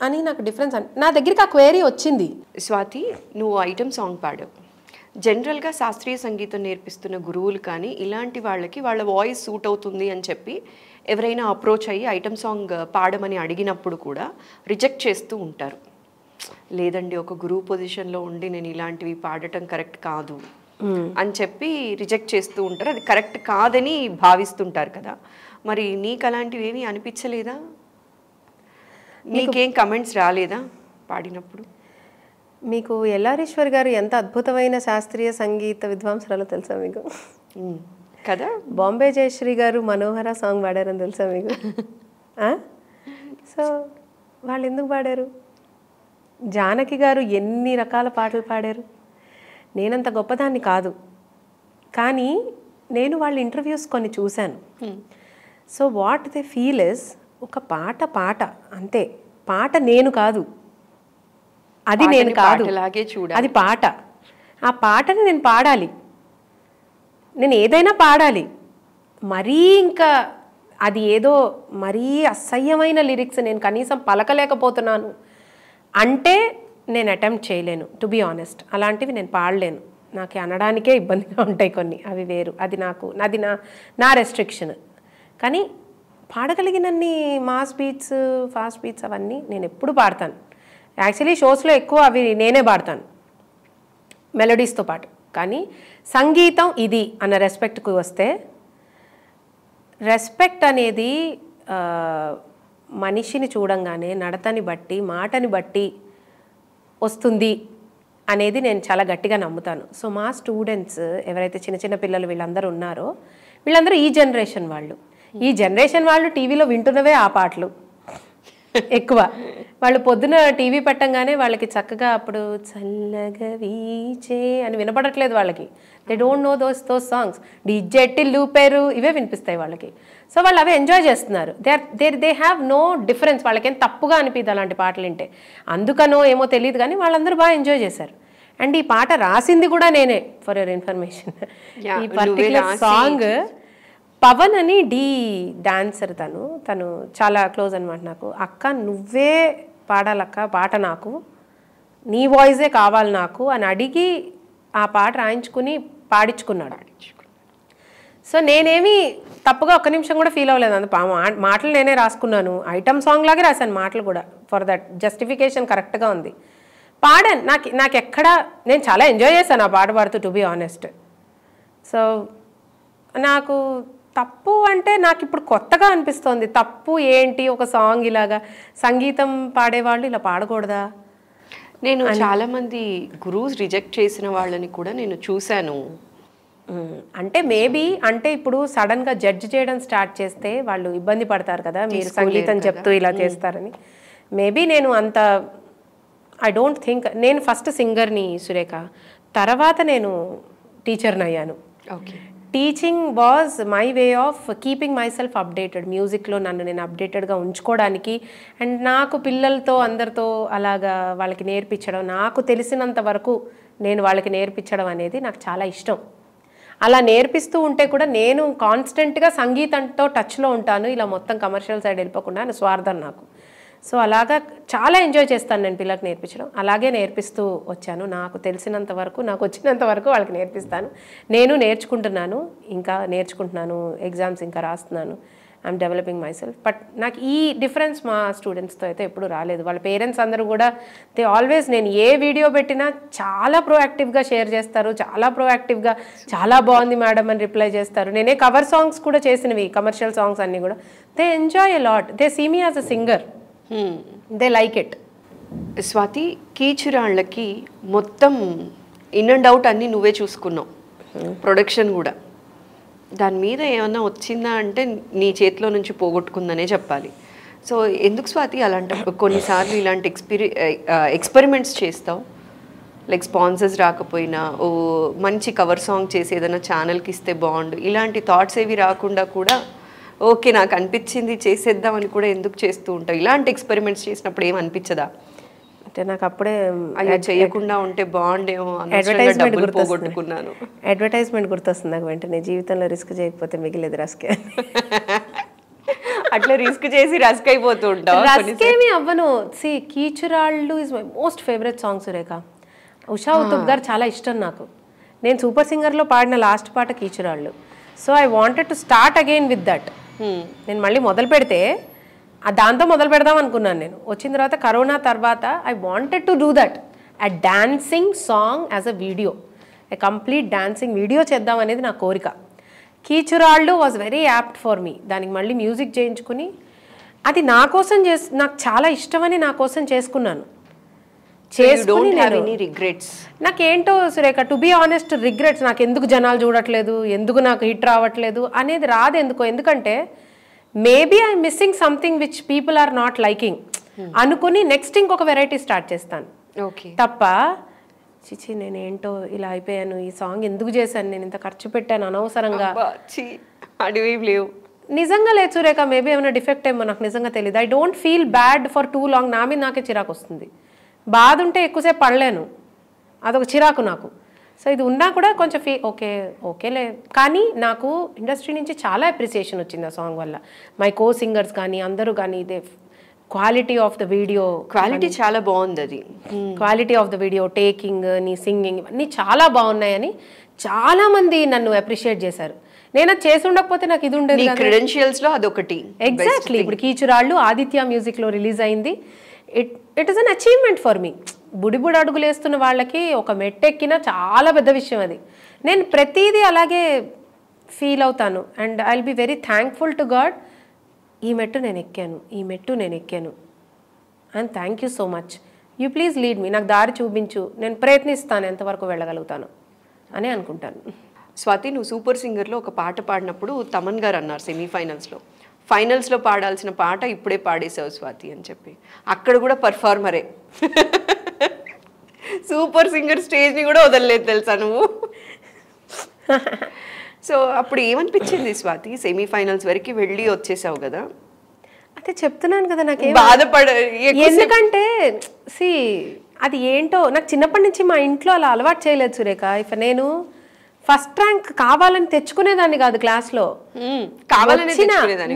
అని నాకు డిఫరెన్స్ నా దగ్గరికి ఆ క్వేరీ వచ్చింది. స్వాతి, నువ్వు ఐటమ్ సాంగ్ పాడావు. జనరల్గా శాస్త్రీయ సంగీతం నేర్పిస్తున్న గురువులు కానీ ఇలాంటి వాళ్ళకి వాళ్ళ వాయిస్ సూట్ అవుతుంది అని చెప్పి ఎవరైనా అప్రోచ్ అయ్యి ఐటమ్ సాంగ్ పాడమని అడిగినప్పుడు కూడా రిజెక్ట్ చేస్తూ ఉంటారు. లేదండి, ఒక గురువు పొజిషన్లో ఉండి నేను ఇలాంటివి పాడటం కరెక్ట్ కాదు అని చెప్పి రిజెక్ట్ చేస్తూ ఉంటారు. అది కరెక్ట్ కాదని భావిస్తుంటారు కదా. మరి నీకు అలాంటివి ఏమీ అనిపించలేదా? నీకేం కమెంట్స్ రాలేదా పాడినప్పుడు? మీకు ఎల్లారీశ్వర్ గారు ఎంత అద్భుతమైన శాస్త్రీయ సంగీత విద్వాంసరాలో తెలుసా మీకు? కదా. బాంబే జయశ్రీ గారు మనోహర సాంగ్ పాడారని తెలుసా మీకు? సో వాళ్ళు ఎందుకు పాడారు? జానకి గారు ఎన్ని రకాల పాటలు పాడారు. నేనంత గొప్పదాన్ని కాదు, కానీ నేను వాళ్ళ ఇంటర్వ్యూస్ కొన్ని చూశాను. So what they feel is, ఒక పాట అంతే. పాట నేను కాదు, అది నేను కాదు, అది పాట. ఆ పాటని నేను పాడాలి, నేను ఏదైనా పాడాలి. మరీ ఇంకా అది ఏదో మరీ అసహ్యమైన లిరిక్స్ నేను కనీసం పలకలేకపోతున్నాను అంటే నేను అటెంప్ట్ చేయలేను, టు బీ ఆనెస్ట్. అలాంటివి నేను పాడలేను, నాకు అనడానికే ఇబ్బందిగా ఉంటాయి కొన్ని, అవి వేరు. అది నా రెస్ట్రిక్షన్. కానీ పాడగలిగినన్ని మాస్ బీట్స్, ఫాస్ట్ బీట్స్ అవన్నీ నేను ఎప్పుడు పాడతాను. యాక్చువల్లీ షోస్లో ఎక్కువ అవి నేనే పాడతాను మెలోడీస్తో పాటు. కానీ సంగీతం ఇది అన్న రెస్పెక్ట్కి వస్తే, రెస్పెక్ట్ అనేది మనిషిని చూడంగానే నడతని బట్టి, మాటని బట్టి వస్తుంది అనేది నేను చాలా గట్టిగా నమ్ముతాను. సో మా స్టూడెంట్స్ ఎవరైతే చిన్న చిన్న పిల్లలు వీళ్ళందరూ ఉన్నారో, వీళ్ళందరూ ఈ జనరేషన్ వాళ్ళు. ఈ జనరేషన్ వాళ్ళు టీవీలో వింటున్నవే ఆ పాటలు ఎక్కువ. వాళ్ళు పొద్దున టీవీ పెట్టంగానే వాళ్ళకి చక్కగా అప్పుడు చల్లగా వీచే అని వినపడట్లేదు వాళ్ళకి. They don't know those songs. డిజెట్టి లూపేరు ఇవే వినిపిస్తాయి వాళ్ళకి. సో వాళ్ళు అవే ఎంజాయ్ చేస్తున్నారు. They have no difference. వాళ్ళకేం తప్పుగా అనిపిదు అలాంటి పాటలు వింటే. అందుకనో ఏమో తెలియదు, కానీ వాళ్ళందరూ బాగా ఎంజాయ్ చేశారు. అండ్ ఈ పాట రాసింది కూడా నేనే, ఫర్ యువర్ ఇన్ఫర్మేషన్. ఈ పర్టికులర్ సాంగ్ పవన్ అని డాన్సర్, తను చాలా క్లోజ్ అనమాట నాకు. అక్క నువ్వే పాడాలక్క పాట, నాకు నీ వాయిసే కావాలి నాకు అని అడిగి ఆ పాట రాయించుకుని పాడించుకున్నాడు. సో నేనేమి తప్పుగా ఒక్క నిమిషం కూడా ఫీల్ అవ్వలేదు. అంత మాటలు నేనే రాసుకున్నాను, ఐటమ్ సాంగ్ లాగే రాశాను మాటలు కూడా. ఫర్ దట్ జస్టిఫికేషన్ కరెక్ట్గా ఉంది. పాడాను. నాకు ఎక్కడ నేను చాలా ఎంజాయ్ చేశాను ఆ పాట పాడుతూ, టు బీ ఆనెస్ట్. సో నాకు తప్పు అంటే నాకు ఇప్పుడు కొత్తగా అనిపిస్తోంది. తప్పు ఏంటి, ఒక సాంగ్ ఇలాగా సంగీతం పాడేవాళ్ళు ఇలా పాడకూడదా? నేను చాలామంది గురూస్ రిజెక్ట్ చేసిన వాళ్ళని కూడా నేను చూశాను. అంటే మేబీ అంటే ఇప్పుడు సడన్గా జడ్జ్ చేయడం స్టార్ట్ చేస్తే వాళ్ళు ఇబ్బంది పడతారు కదా, మీరు సంగీతం చెప్తూ ఇలా చేస్తారని. మేబీ నేను అంత ఐ డోంట్ థింక్. నేను ఫస్ట్ సింగర్ని సురేఖ, తర్వాత నేను టీచర్ని అయ్యాను. Okay. Teaching was my way of keeping my self updated. మ్యూజిక్లో నన్ను నేను అప్డేటెడ్గా ఉంచుకోవడానికి, అండ్ నాకు పిల్లలతో అందరితో అలాగా వాళ్ళకి నేర్పించడం, నాకు తెలిసినంత వరకు నేను వాళ్ళకి నేర్పించడం అనేది నాకు చాలా ఇష్టం. అలా నేర్పిస్తూ ఉంటే కూడా నేను కాన్స్టెంట్గా సంగీతంతో టచ్లో ఉంటాను. ఇలా మొత్తం కమర్షియల్ సైడ్ వెళ్ళిపోకుండా అని స్వార్థం నాకు. సో అలాగా చాలా ఎంజాయ్ చేస్తాను నేను పిల్లలకు నేర్పించడం. అలాగే నేర్పిస్తూ వచ్చాను. నాకు తెలిసినంత వరకు, నాకు వచ్చినంత వరకు వాళ్ళకి నేర్పిస్తాను. నేను నేర్చుకుంటున్నాను, ఇంకా నేర్చుకుంటున్నాను, ఎగ్జామ్స్ ఇంకా రాస్తున్నాను. I'm developing my self. But నాకు ఈ డిఫరెన్స్ మా స్టూడెంట్స్తో అయితే ఎప్పుడు రాలేదు. వాళ్ళ పేరెంట్స్ అందరూ కూడా దే ఆల్వేస్, నేను ఏ వీడియో పెట్టినా చాలా ప్రోయాక్టివ్గా షేర్ చేస్తారు, చాలా ప్రోయాక్టివ్గా చాలా బాగుంది మేడం అని రిప్లై చేస్తారు. నేనే కవర్ సాంగ్స్ కూడా చేసినవి, కమర్షియల్ సాంగ్స్ అన్నీ కూడా. They enjoy a lot, they see me as a singer, they like it. Swathi, కీచురాళ్ళకి మొత్తం ఇన్ అండ్ అవుట్ అన్నీ నువ్వే చూసుకున్నావు, ప్రొడక్షన్ కూడా. దాని మీద ఏమన్నా వచ్చిందా అంటే నీ చేతిలో నుంచి పోగొట్టుకుందనే చెప్పాలి. సో ఎందుకు స్వాతి అలాంటి కొన్నిసార్లు ఇలాంటి ఎక్స్పెరిమెంట్స్ చేస్తావు? లైక్ స్పాన్సర్స్ రాకపోయినా ఓ మంచి కవర్ సాంగ్ చేసి ఏదైనా ఛానల్కి ఇస్తే బాగుండు, ఇలాంటి థాట్స్ ఏవి రాకుండా కూడా ఓకే నాకు అనిపించింది చేసేద్దామని కూడా ఎందుకు చేస్తూ ఉంటావు? ఇలాంటి ఎక్స్పెరిమెంట్స్ చేసినప్పుడు ఏం అనిపించదా? అంటే నాకు అప్పుడే అయ్యో చేయకుండా ఉంటే బాగుండేమో, పోగొట్టుకున్నాను. అడ్వర్టైజ్మెంట్ గుర్తొస్తుంది నాకు వెంటనే, జీవితంలో రిస్క్ చేయకపోతే మిగిలేదు రస్కే. అట్లా రిస్క్ చేసి రస్క్ అయిపోతూ ఉంటావు. రస్కేమి అవ్వను. See Keechurallu is my most favourite song Surekha. Usha Uthup garu చాలా ఇష్టం నాకు. నేను సూపర్ సింగర్లో పాడిన లాస్ట్ పాట Keechurallu. So I wanted to start again with that. నేను మళ్ళీ మొదలు పెడితే దాంతో మొదలు పెడదాం అనుకున్నాను. నేను వచ్చిన తర్వాత కరోనా తర్వాత I wanted to do that, a dancing song as a video, a complete dancing video చేద్దాం అనేది నా కోరిక. Keechurallu was very apt for me. దానికి మళ్ళీ మ్యూజిక్ చేయించుకుని అది నా కోసం నాకు చాలా ఇష్టమని నా కోసం చేసుకున్నాను. నాకేంటో Surekha, to be honest, regrets, నాకు ఎందుకు జనాలు చూడట్లేదు, ఎందుకు నాకు హిట్ రావట్లేదు అనేది రాదు. ఎందుకంటే maybe I'm missing something which people are not liking అనుకుని నెక్స్ట్ ఇంకొక వెరైటీ స్టార్ట్ చేస్తాను తప్ప చిచి నేనేంటో ఇలా అయిపోయాను, ఈ సాంగ్ ఎందుకు చేశాను, నేను ఇంత ఖర్చు పెట్టాను అనవసరంగా, నిజంగా లేదు సురేఖ. మేబీ ఏమైనా డిఫెక్ట్ ఏమో నాకు నిజంగా తెలియదు. I don't feel bad for two long. నా మీద నాకే చిరాకు వస్తుంది. బాధ ఉంటే ఎక్కువసేపు పడలేను, అదొక చిరాకు నాకు. సో ఇది ఉన్నా కూడా కొంచెం ఓకేలే. కానీ నాకు ఇండస్ట్రీ నుంచి చాలా అప్రిసియేషన్ వచ్చింది ఆ సాంగ్ వల్ల. మై కో సింగర్స్ కానీ అందరూ కానీ ఇదే quality of the video, quality చాలా బాగుంది. అది quality of the video, taking, నీ సింగింగ్ ఇవన్నీ చాలా బాగున్నాయని చాలామంది నన్ను అప్రిషియేట్ చేశారు. నేను అది చేసి ఉండకపోతే నాకు ఇది ఉండేది. క్రెడెన్షియల్స్ లో అదొకటి. ఎగ్జాక్ట్లీ. ఇప్పుడు కీచురాళ్ళు ఆదిత్య మ్యూజిక్లో రిలీజ్ అయింది. It is an achievement for me. బుడిబుడి అడుగులు వేస్తున్న వాళ్ళకి ఒక మెట్టెక్కిన చాలా పెద్ద విషయం అది. నేను ప్రతిదీ అలాగే ఫీల్ అవుతాను. And I will be very thankful to God. ఈ మెట్టు నేను ఎక్కాను and thank you so much. You please lead me, నాకు దారి చూపించు, నేను ప్రయత్నిస్తాను ఎంతవరకు వెళ్ళగలుగుతాను అని అనుకుంటాను. స్వాతి, నువ్వు సూపర్ సింగర్లో ఒక పాట పాడినప్పుడు తమన్ గారు అన్నారు ఫైనల్స్లో పాడాల్సిన పాట ఇప్పుడే పాడేసావు స్వాతి అని చెప్పి. అక్కడ కూడా పర్ఫార్మరే, సూపర్ సింగర్ స్టేజ్ని కూడా వదలలేదు తెలుసా నువ్వు. సో అప్పుడు ఏమనిపించింది స్వాతి? సెమీఫైనల్స్ వరకు వెళ్ళి వచ్చేసావు కదా. అంటే చెప్తున్నాను కదా, నాకు ఎందుకంటే అది ఏంటో నాకు చిన్నప్పటి నుంచి మా ఇంట్లో అలా అలవాటు చేయలేదు సురేఖ. నేను ఫస్ట్ ర్యాంక్ కావాలని తెచ్చుకునేదాన్ని కాదు క్లాస్లో,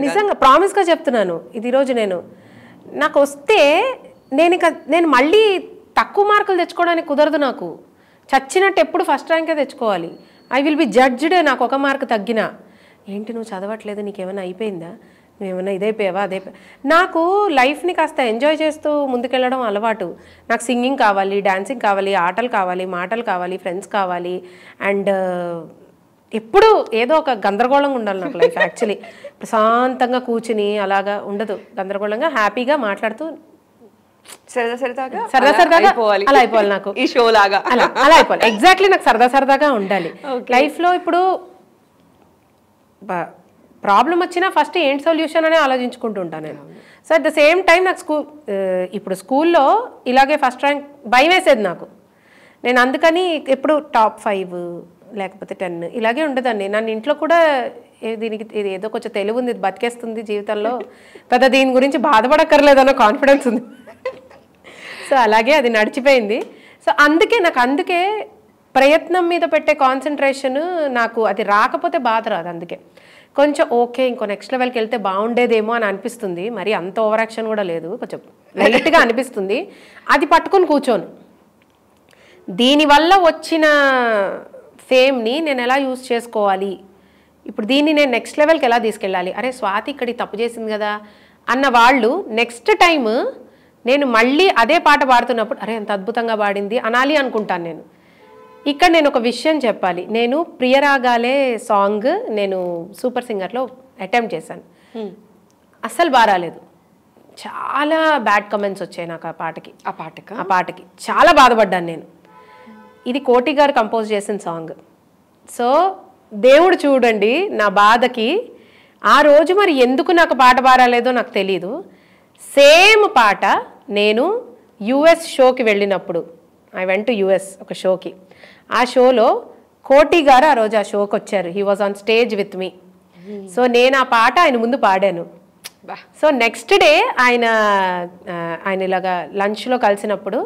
నిజంగా ప్రామిస్గా చెప్తున్నాను. ఇది ఈరోజు నాకు వస్తే నేను మళ్ళీ తక్కువ మార్కులు తెచ్చుకోవడానికి కుదరదు. నాకు చచ్చినట్టు ఎప్పుడు ఫస్ట్ ర్యాంకే తెచ్చుకోవాలి. I will B judged. నాకు ఒక మార్కు తగ్గినా ఏంటి నువ్వు చదవట్లేదు, నీకేమైనా అయిపోయిందా, నువ్వేమైనా ఇదైపోయావా నాకు లైఫ్ని కాస్త ఎంజాయ్ చేస్తూ ముందుకెళ్ళడం అలవాటు. నాకు సింగింగ్ కావాలి, డాన్సింగ్ కావాలి, ఆటలు కావాలి, మాటలు కావాలి, ఫ్రెండ్స్ కావాలి. అండ్ ఎప్పుడు ఏదో ఒక గందరగోళంగా ఉండాలి నాకు లైఫ్. యాక్చువల్లీ ప్రశాంతంగా కూర్చుని అలాగా ఉండదు, గందరగోళంగా హ్యాపీగా మాట్లాడుతూ సరదాగా అలా అయిపోవాలి. నాకు ఈ షో లాగా అలా అయిపోవాలి. ఎగ్జాక్ట్లీ, నాకు సరదాగా ఉండాలి లైఫ్లో. ఇప్పుడు ప్రాబ్లం వచ్చినా ఫస్ట్ ఏంటి సొల్యూషన్ అనే ఆలోచించుకుంటూ ఉంటాను నేను. So at the same time నాకు ఇప్పుడు స్కూల్లో ఇలాగే ఫస్ట్ ర్యాంక్ భయం వేసేది నాకు. నేను అందుకని ఎప్పుడు టాప్ 5 లేకపోతే 10 ఇలాగే ఉండదండి. నన్ను ఇంట్లో కూడా దీనికి ఇది ఏదో కొంచెం తెలివి ఉంది, ఇది బతికేస్తుంది జీవితంలో, పెద్ద దీని గురించి బాధపడక్కర్లేదన్న కాన్ఫిడెన్స్ ఉంది. సో అలాగే అది నడిచిపోయింది. సో అందుకే ప్రయత్నం మీద పెట్టే కాన్సన్ట్రేషన్ నాకు అది రాకపోతే బాధ రాదు. అందుకే కొంచెం ఓకే ఇంకో నెక్స్ట్ లెవెల్కి వెళ్తే బాగుండేదేమో అని అనిపిస్తుంది. మరి అంత ఓవర్ యాక్షన్ కూడా లేదు, కొంచెం లైట్గా అనిపిస్తుంది. అది పట్టుకొని కూర్చోను. దీనివల్ల వచ్చిన ఫేమ్ని నేను ఎలా యూజ్ చేసుకోవాలి, ఇప్పుడు దీన్ని నేను నెక్స్ట్ లెవెల్కి ఎలా తీసుకెళ్ళాలి, అరే స్వాతి ఇక్కడ తప్పు చేసింది కదా అన్న వాళ్ళు నెక్స్ట్ టైం నేను మళ్ళీ అదే పాట పాడుతున్నప్పుడు అరే ఎంత అద్భుతంగా పాడింది అనాలి అనుకుంటాను. నేను ఇక్కడ నేను ఒక విషయం చెప్పాలి. నేను ప్రియరాగాలే సాంగ్ నేను సూపర్ సింగర్లో అటెంప్ట్ చేశాను. అస్సలు బారాలేదు, చాలా బ్యాడ్ కమెంట్స్ వచ్చాయి నాకు ఆ పాటకి చాలా బాధపడ్డాను నేను. ఇది కోటి గారు కంపోజ్ చేసిన సాంగ్. సో దేవుడు చూడండి నా బాధకి. ఆ రోజు మరి ఎందుకు నాకు పాట పారాలేదో నాకు తెలీదు. సేమ్ పాట నేను యుఎస్ షోకి వెళ్ళినప్పుడు, ఐ వెంట్ టు యుఎస్ ఒక షోకి. ఆ షోలో కోటి గారు ఆ రోజు ఆ షోకి వచ్చారు. He was on stage with me. So నేను ఆ పాట ఆయన ముందు పాడాను. సో నెక్స్ట్ డే ఆయన ఇలాగా లంచ్లో కలిసినప్పుడు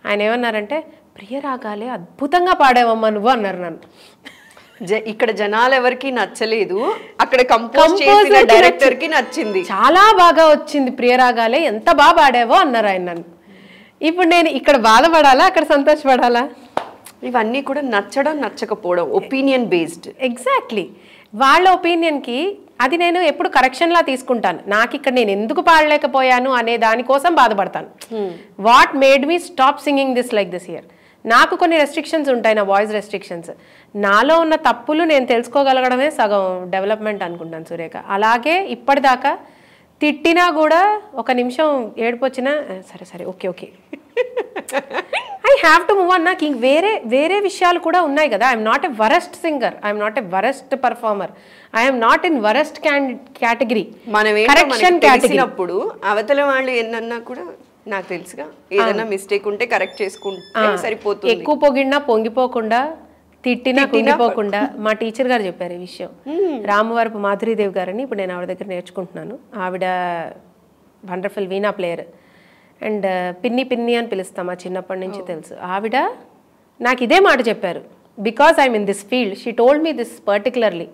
ఆయన ఏమన్నారంటే ప్రియరాగాలే అద్భుతంగా పాడావమ్మా నువ్వు అన్నారు నన్ను. ఇక్కడ జనాలు ఎవరికి నచ్చలేదు, అక్కడ కంపోజ్ చేసిన డైరెక్టర్ కి నచ్చింది. చాలా బాగా వచ్చింది ప్రియరాగాలే, ఎంత బాగా పాడావో అన్నారు ఆయన నన్ను. ఇప్పుడు నేను ఇక్కడ బాధపడాలా అక్కడ సంతోషపడాలా? ఇవన్నీ కూడా నచ్చడం నచ్చకపోవడం ఒపీనియన్ బేస్డ్. ఎగ్జాక్ట్లీ, వాళ్ళ ఒపీనియన్కి అది నేను ఎప్పుడు కరెక్షన్లా తీసుకుంటాను. నాకు ఇక్కడ నేను ఎందుకు పాడలేకపోయాను అనే దానికోసం బాధపడతాను. What made me stop singing this like this year. నాకు కొన్ని రెస్ట్రిక్షన్స్ ఉంటాయి, నా వాయిస్ రెస్ట్రిక్షన్స్. నాలో ఉన్న తప్పులు నేను తెలుసుకోగలగడమే సగం డెవలప్మెంట్ అనుకుంటాను సురేఖ. అలాగే ఇప్పటిదాకా తిట్టినా కూడా ఒక నిమిషం ఏడుపు వచ్చినా సరే సరే okay okay I have to move on. నాకు ఇంక వేరే విషయాలు కూడా ఉన్నాయి కదా. I'm not a worst singer, I'm not a worst performer, I'm not in worst category. Correction తెలిసినప్పుడు అవతల వాళ్ళు ఎన్నన్నా కూడా నాకు తెలుసుగా, ఏదైనా మిస్టేక్ ఉంటే కరెక్ట్ చేసుకుంటే సరిపోతుంది. ఎక్కువ పొగిడినా పొంగిపోకుండా, తిట్టినా కుంగిపోకుండా. మా టీచర్ గారు చెప్పారు ఈ విషయం. రామవరపు మాధురీదేవి గారని, ఇప్పుడు నేను ఆవిడ దగ్గర నేర్చుకుంటున్నాను. ఆవిడ వండర్ఫుల్ వీణా ప్లేయర్ అండ్ పిన్ని పిన్ని అని పిలుస్తాం, మా చిన్నప్పటి నుంచి తెలుసు. ఆవిడ నాకు ఇదే మాట చెప్పారు. Because I'm in this field, she told me this particularly.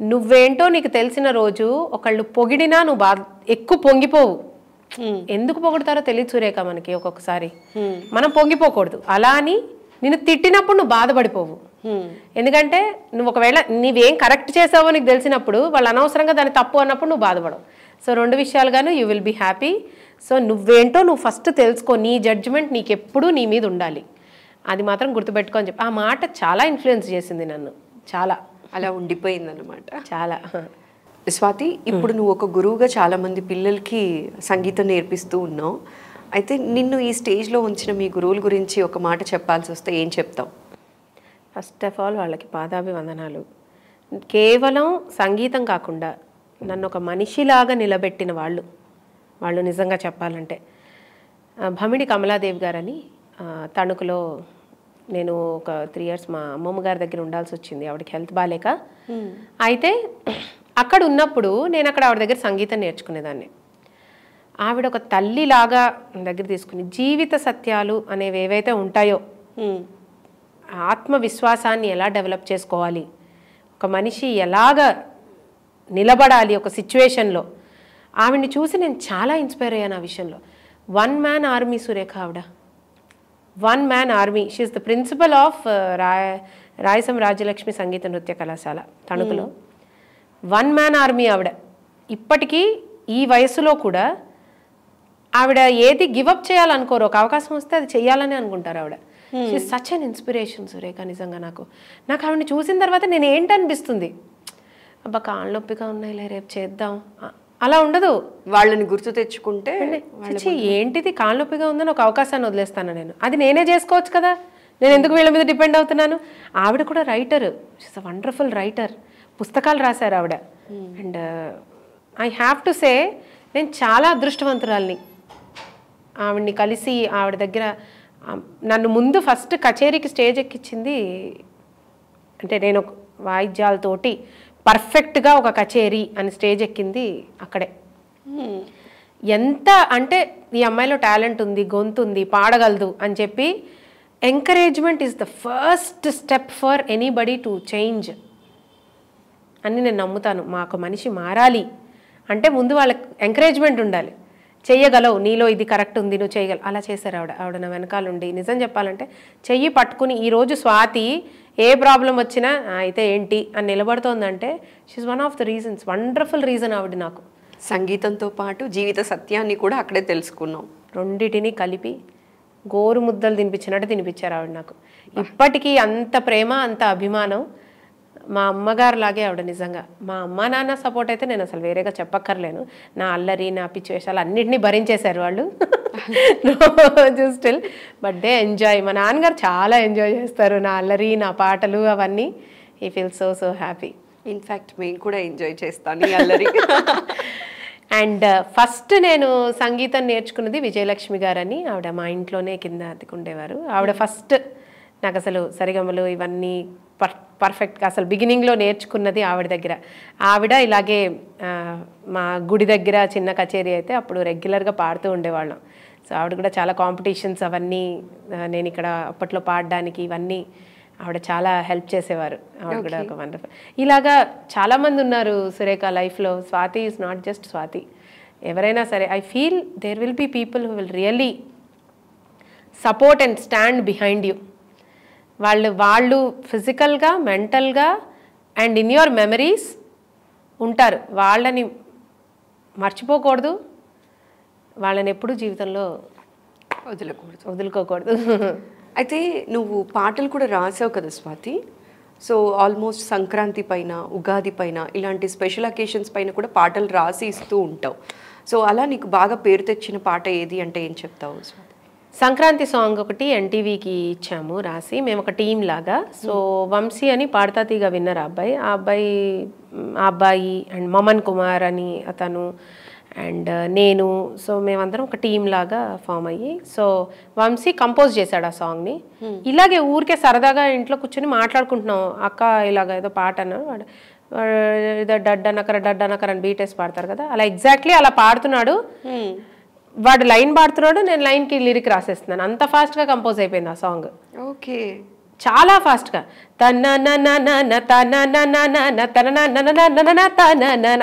నువ్వేంటో నీకు తెలిసిన రోజు ఒకళ్ళు పొగిడినా నువ్వు ఎక్కువ పొంగిపోవు. ఎందుకు పొగుడతారో తెలియదు సురేఖ మనకి. ఒక్కొక్కసారి మనం పొంగిపోకూడదు. అలా అని నేను తిట్టినప్పుడు నువ్వు బాధపడిపోవు. ఎందుకంటే నువ్వు ఒకవేళ నీవేం కరెక్ట్ చేసావో నీకు తెలిసినప్పుడు వాళ్ళు అనవసరంగా దాన్ని తప్పు అన్నప్పుడు నువ్వు బాధపడవు. సో రెండు విషయాలుగాను you will be happy. So నువ్వేంటో నువ్వు ఫస్ట్ తెలుసుకో. నీ జడ్జిమెంట్ నీకెప్పుడు నీ మీద ఉండాలి, అది మాత్రం గుర్తుపెట్టుకొని చెప్పి. ఆ మాట చాలా ఇన్ఫ్లుయెన్స్ చేసింది నన్ను, చాలా అలా ఉండిపోయింది అన్నమాట. చాలా. స్వాతి, ఇప్పుడు నువ్వు ఒక గురువుగా చాలా మంది పిల్లలకి సంగీతం నేర్పిస్తూ ఉన్నావు. అయితే నిన్ను ఈ స్టేజ్లో ఉంచిన మీ గురువుల గురించి ఒక మాట చెప్పాల్సి వస్తే ఏం చెప్తావు? ఫస్ట్ ఆఫ్ ఆల్ వాళ్ళకి పాదాభివందనాలు. కేవలం సంగీతం కాకుండా నన్ను ఒక మనిషిలాగా నిలబెట్టిన వాళ్ళు నిజంగా చెప్పాలంటే భమిడి కమలాదేవి గారని తణుకులో నేను ఒక 3 years మా అమ్మమ్మ గారి దగ్గర ఉండాల్సి వచ్చింది. ఆవిడకి హెల్త్ బాగాలేక. అయితే అక్కడ ఉన్నప్పుడు నేను అక్కడ ఆవిడ దగ్గర సంగీతం నేర్చుకునేదాన్ని. ఆవిడ ఒక తల్లిలాగా దగ్గర తీసుకుని జీవిత సత్యాలు అనేవి ఏవైతే ఉంటాయో, ఆత్మవిశ్వాసాన్ని ఎలా డెవలప్ చేసుకోవాలి, ఒక మనిషి ఎలాగ నిలబడాలి ఒక సిచ్యువేషన్లో, ఆవిడ్ని చూసి నేను చాలా ఇన్స్పైర్ అయ్యాను ఆ విషయంలో. 1 man army సురేఖ ఆవిడ. 1 man army. She is the principal of Rayasam Rajyalakshmi Sangeeta Nritya Kalasala తణుకులో. 1 man army ఆవిడ. ఇప్పటికీ ఈ వయసులో కూడా ఆవిడ ఏది గివప్ చేయాలనుకోరు. ఒక అవకాశం వస్తే అది చెయ్యాలని అనుకుంటారు ఆవిడ. She is such an inspiration Surekha. నిజంగా నాకు ఆవిడని చూసిన తర్వాత నేను ఏంటనిపిస్తుంది, అబ్బా కాళ్ళ నొప్పిగా ఉన్నాయిలే రేపు చేద్దాం అలా ఉండదు. వాళ్ళని గుర్తు తెచ్చుకుంటే ఏంటిది కాళ్ళ నొప్పిగా ఉందని ఒక అవకాశాన్ని వదిలేస్తాను నేను, అది నేనే చేసుకోవచ్చు కదా, నేను ఎందుకు వీళ్ళ మీద డిపెండ్ అవుతున్నాను. ఆవిడ కూడా writer, she's a wonderful writer, పుస్తకాలు రాశారు ఆవిడ. And I have to say నేను చాలా అదృష్టవంతురాల్ని. ఆవిడ్ని కలిసి ఆవిడ దగ్గర నన్ను ముందు ఫస్ట్ కచేరీకి స్టేజ్ ఎక్కించింది. అంటే నేను వాయిద్యాలతోటి పర్ఫెక్ట్గా ఒక కచేరీ అని స్టేజ్ ఎక్కింది అక్కడే. ఎంత అంటే ఈ అమ్మాయిలో టాలెంట్ ఉంది, గొంతు ఉంది, పాడగలదు అని చెప్పి encouragement is the first step for anybody to change. అని నేను నమ్ముతాను. మా ఒక మనిషి మారాలి అంటే ముందు వాళ్ళకి ఎంకరేజ్మెంట్ ఉండాలి. చెయ్యగలవు, నీలో ఇది కరెక్ట్ ఉంది, నువ్వు చేయగలవు. అలా చేశారు ఆవిడ నా వెనకాల ఉండి. నిజం చెప్పాలంటే చెయ్యి పట్టుకుని ఈరోజు స్వాతి ఏ ప్రాబ్లం వచ్చినా అయితే ఏంటి అని నిలబడుతోందంటే she's one of the reasons, wonderful reason ఆవిడ నాకు. సంగీతంతో పాటు జీవిత సత్యాన్ని కూడా అక్కడే తెలుసుకున్నాం. రెండిటిని కలిపి గోరు ముద్దలు తినిపించినట్టు తినిపించారు ఆవిడ నాకు. ఇప్పటికీ అంత ప్రేమ, అంత అభిమానం. మా అమ్మగారు లాగే ఆవిడ నిజంగా. మా అమ్మ నాన్న సపోర్ట్ అయితే నేను అసలు వేరేగా చెప్పక్కర్లేను. నా అల్లరి, నా పిచ్చి వేషాలు అన్నింటినీ భరించేశారు వాళ్ళు. Still but they enjoy. మా నాన్నగారు చాలా ఎంజాయ్ చేస్తారు నా అల్లరి, నా పాటలు అవన్నీ. He feel so so happy. In fact మేము కూడా ఎంజాయ్ చేస్తాను ఈ అల్లరి. అండ్ ఫస్ట్ నేను సంగీతం నేర్చుకున్నది విజయలక్ష్మి గారని. ఆవిడ మా ఇంట్లోనే కింద అద్దెకుండేవారు. ఆవిడ ఫస్ట్ నాకు అసలు సరిగమలు ఇవన్నీ పర్ఫెక్ట్గా అసలు బిగినింగ్లో నేర్చుకున్నది ఆవిడ దగ్గర. ఆవిడ ఇలాగే మా గుడి దగ్గర చిన్న కచేరీ అయితే అప్పుడు రెగ్యులర్గా పాడుతూ ఉండేవాళ్ళం. సో ఆవిడ కూడా చాలా కాంపిటీషన్స్ అవన్నీ నేను ఇక్కడ అప్పట్లో పాడడానికి ఇవన్నీ ఆవిడ చాలా హెల్ప్ చేసేవారు. ఆవిడ కూడా ఒక వండర్ఫుల్. ఇలాగా చాలామంది ఉన్నారు సురేఖ లైఫ్లో. Swathi is not just Swathi. ఎవరైనా సరే I feel there will be people who will really support and stand behind you. వాళ్ళు ఫిజికల్గా, మెంటల్గా అండ్ ఇన్ యువర్ మెమరీస్ ఉంటారు. వాళ్ళని మర్చిపోకూడదు, వాళ్ళని ఎప్పుడూ జీవితంలో వదులుకోకూడదు. అయితే నువ్వు పాటలు కూడా రాసావు కదా స్వాతి. సో ఆల్మోస్ట్ సంక్రాంతి పైన, ఉగాది పైన, ఇలాంటి స్పెషల్ అకేషన్స్ పైన కూడా పాటలు రాసి ఇస్తూ ఉంటావు. సో అలా నీకు బాగా పేరు తెచ్చిన పాట ఏది అంటే ఏం చెప్తావు స్వాతి? సంక్రాంతి సాంగ్ ఒకటి ఎన్టీవీకి ఇచ్చాము రాసి, మేము ఒక టీం లాగా. సో వంశీ అని పాడతా తీగ విన్నర్ ఆ అబ్బాయి అండ్ మమన్ కుమార్ అని అతను అండ్ నేను. సో మేమందరం ఒక టీం లాగా ఫామ్ అయ్యి, సో వంశీ కంపోజ్ చేశాడు ఆ సాంగ్ని. ఇలాగే ఊరికే సరదాగా ఇంట్లో కూర్చొని మాట్లాడుకుంటున్నాం. అక్క ఇలాగ ఏదో పాట అన్నాడు, వాడు ఏదో డడ్డనకర అని బీటేసి పాడతారు కదా, అలా ఎగ్జాక్ట్లీ అలా పాడుతున్నాడు. వాడు లైన్ పాడుతున్నాడు, నేను లైన్కి లిరిక్ రాసేస్తున్నాను. అంత ఫాస్ట్గా కంపోజ్ అయిపోయింది ఆ సాంగ్. ఓకే, చాలా ఫాస్ట్గా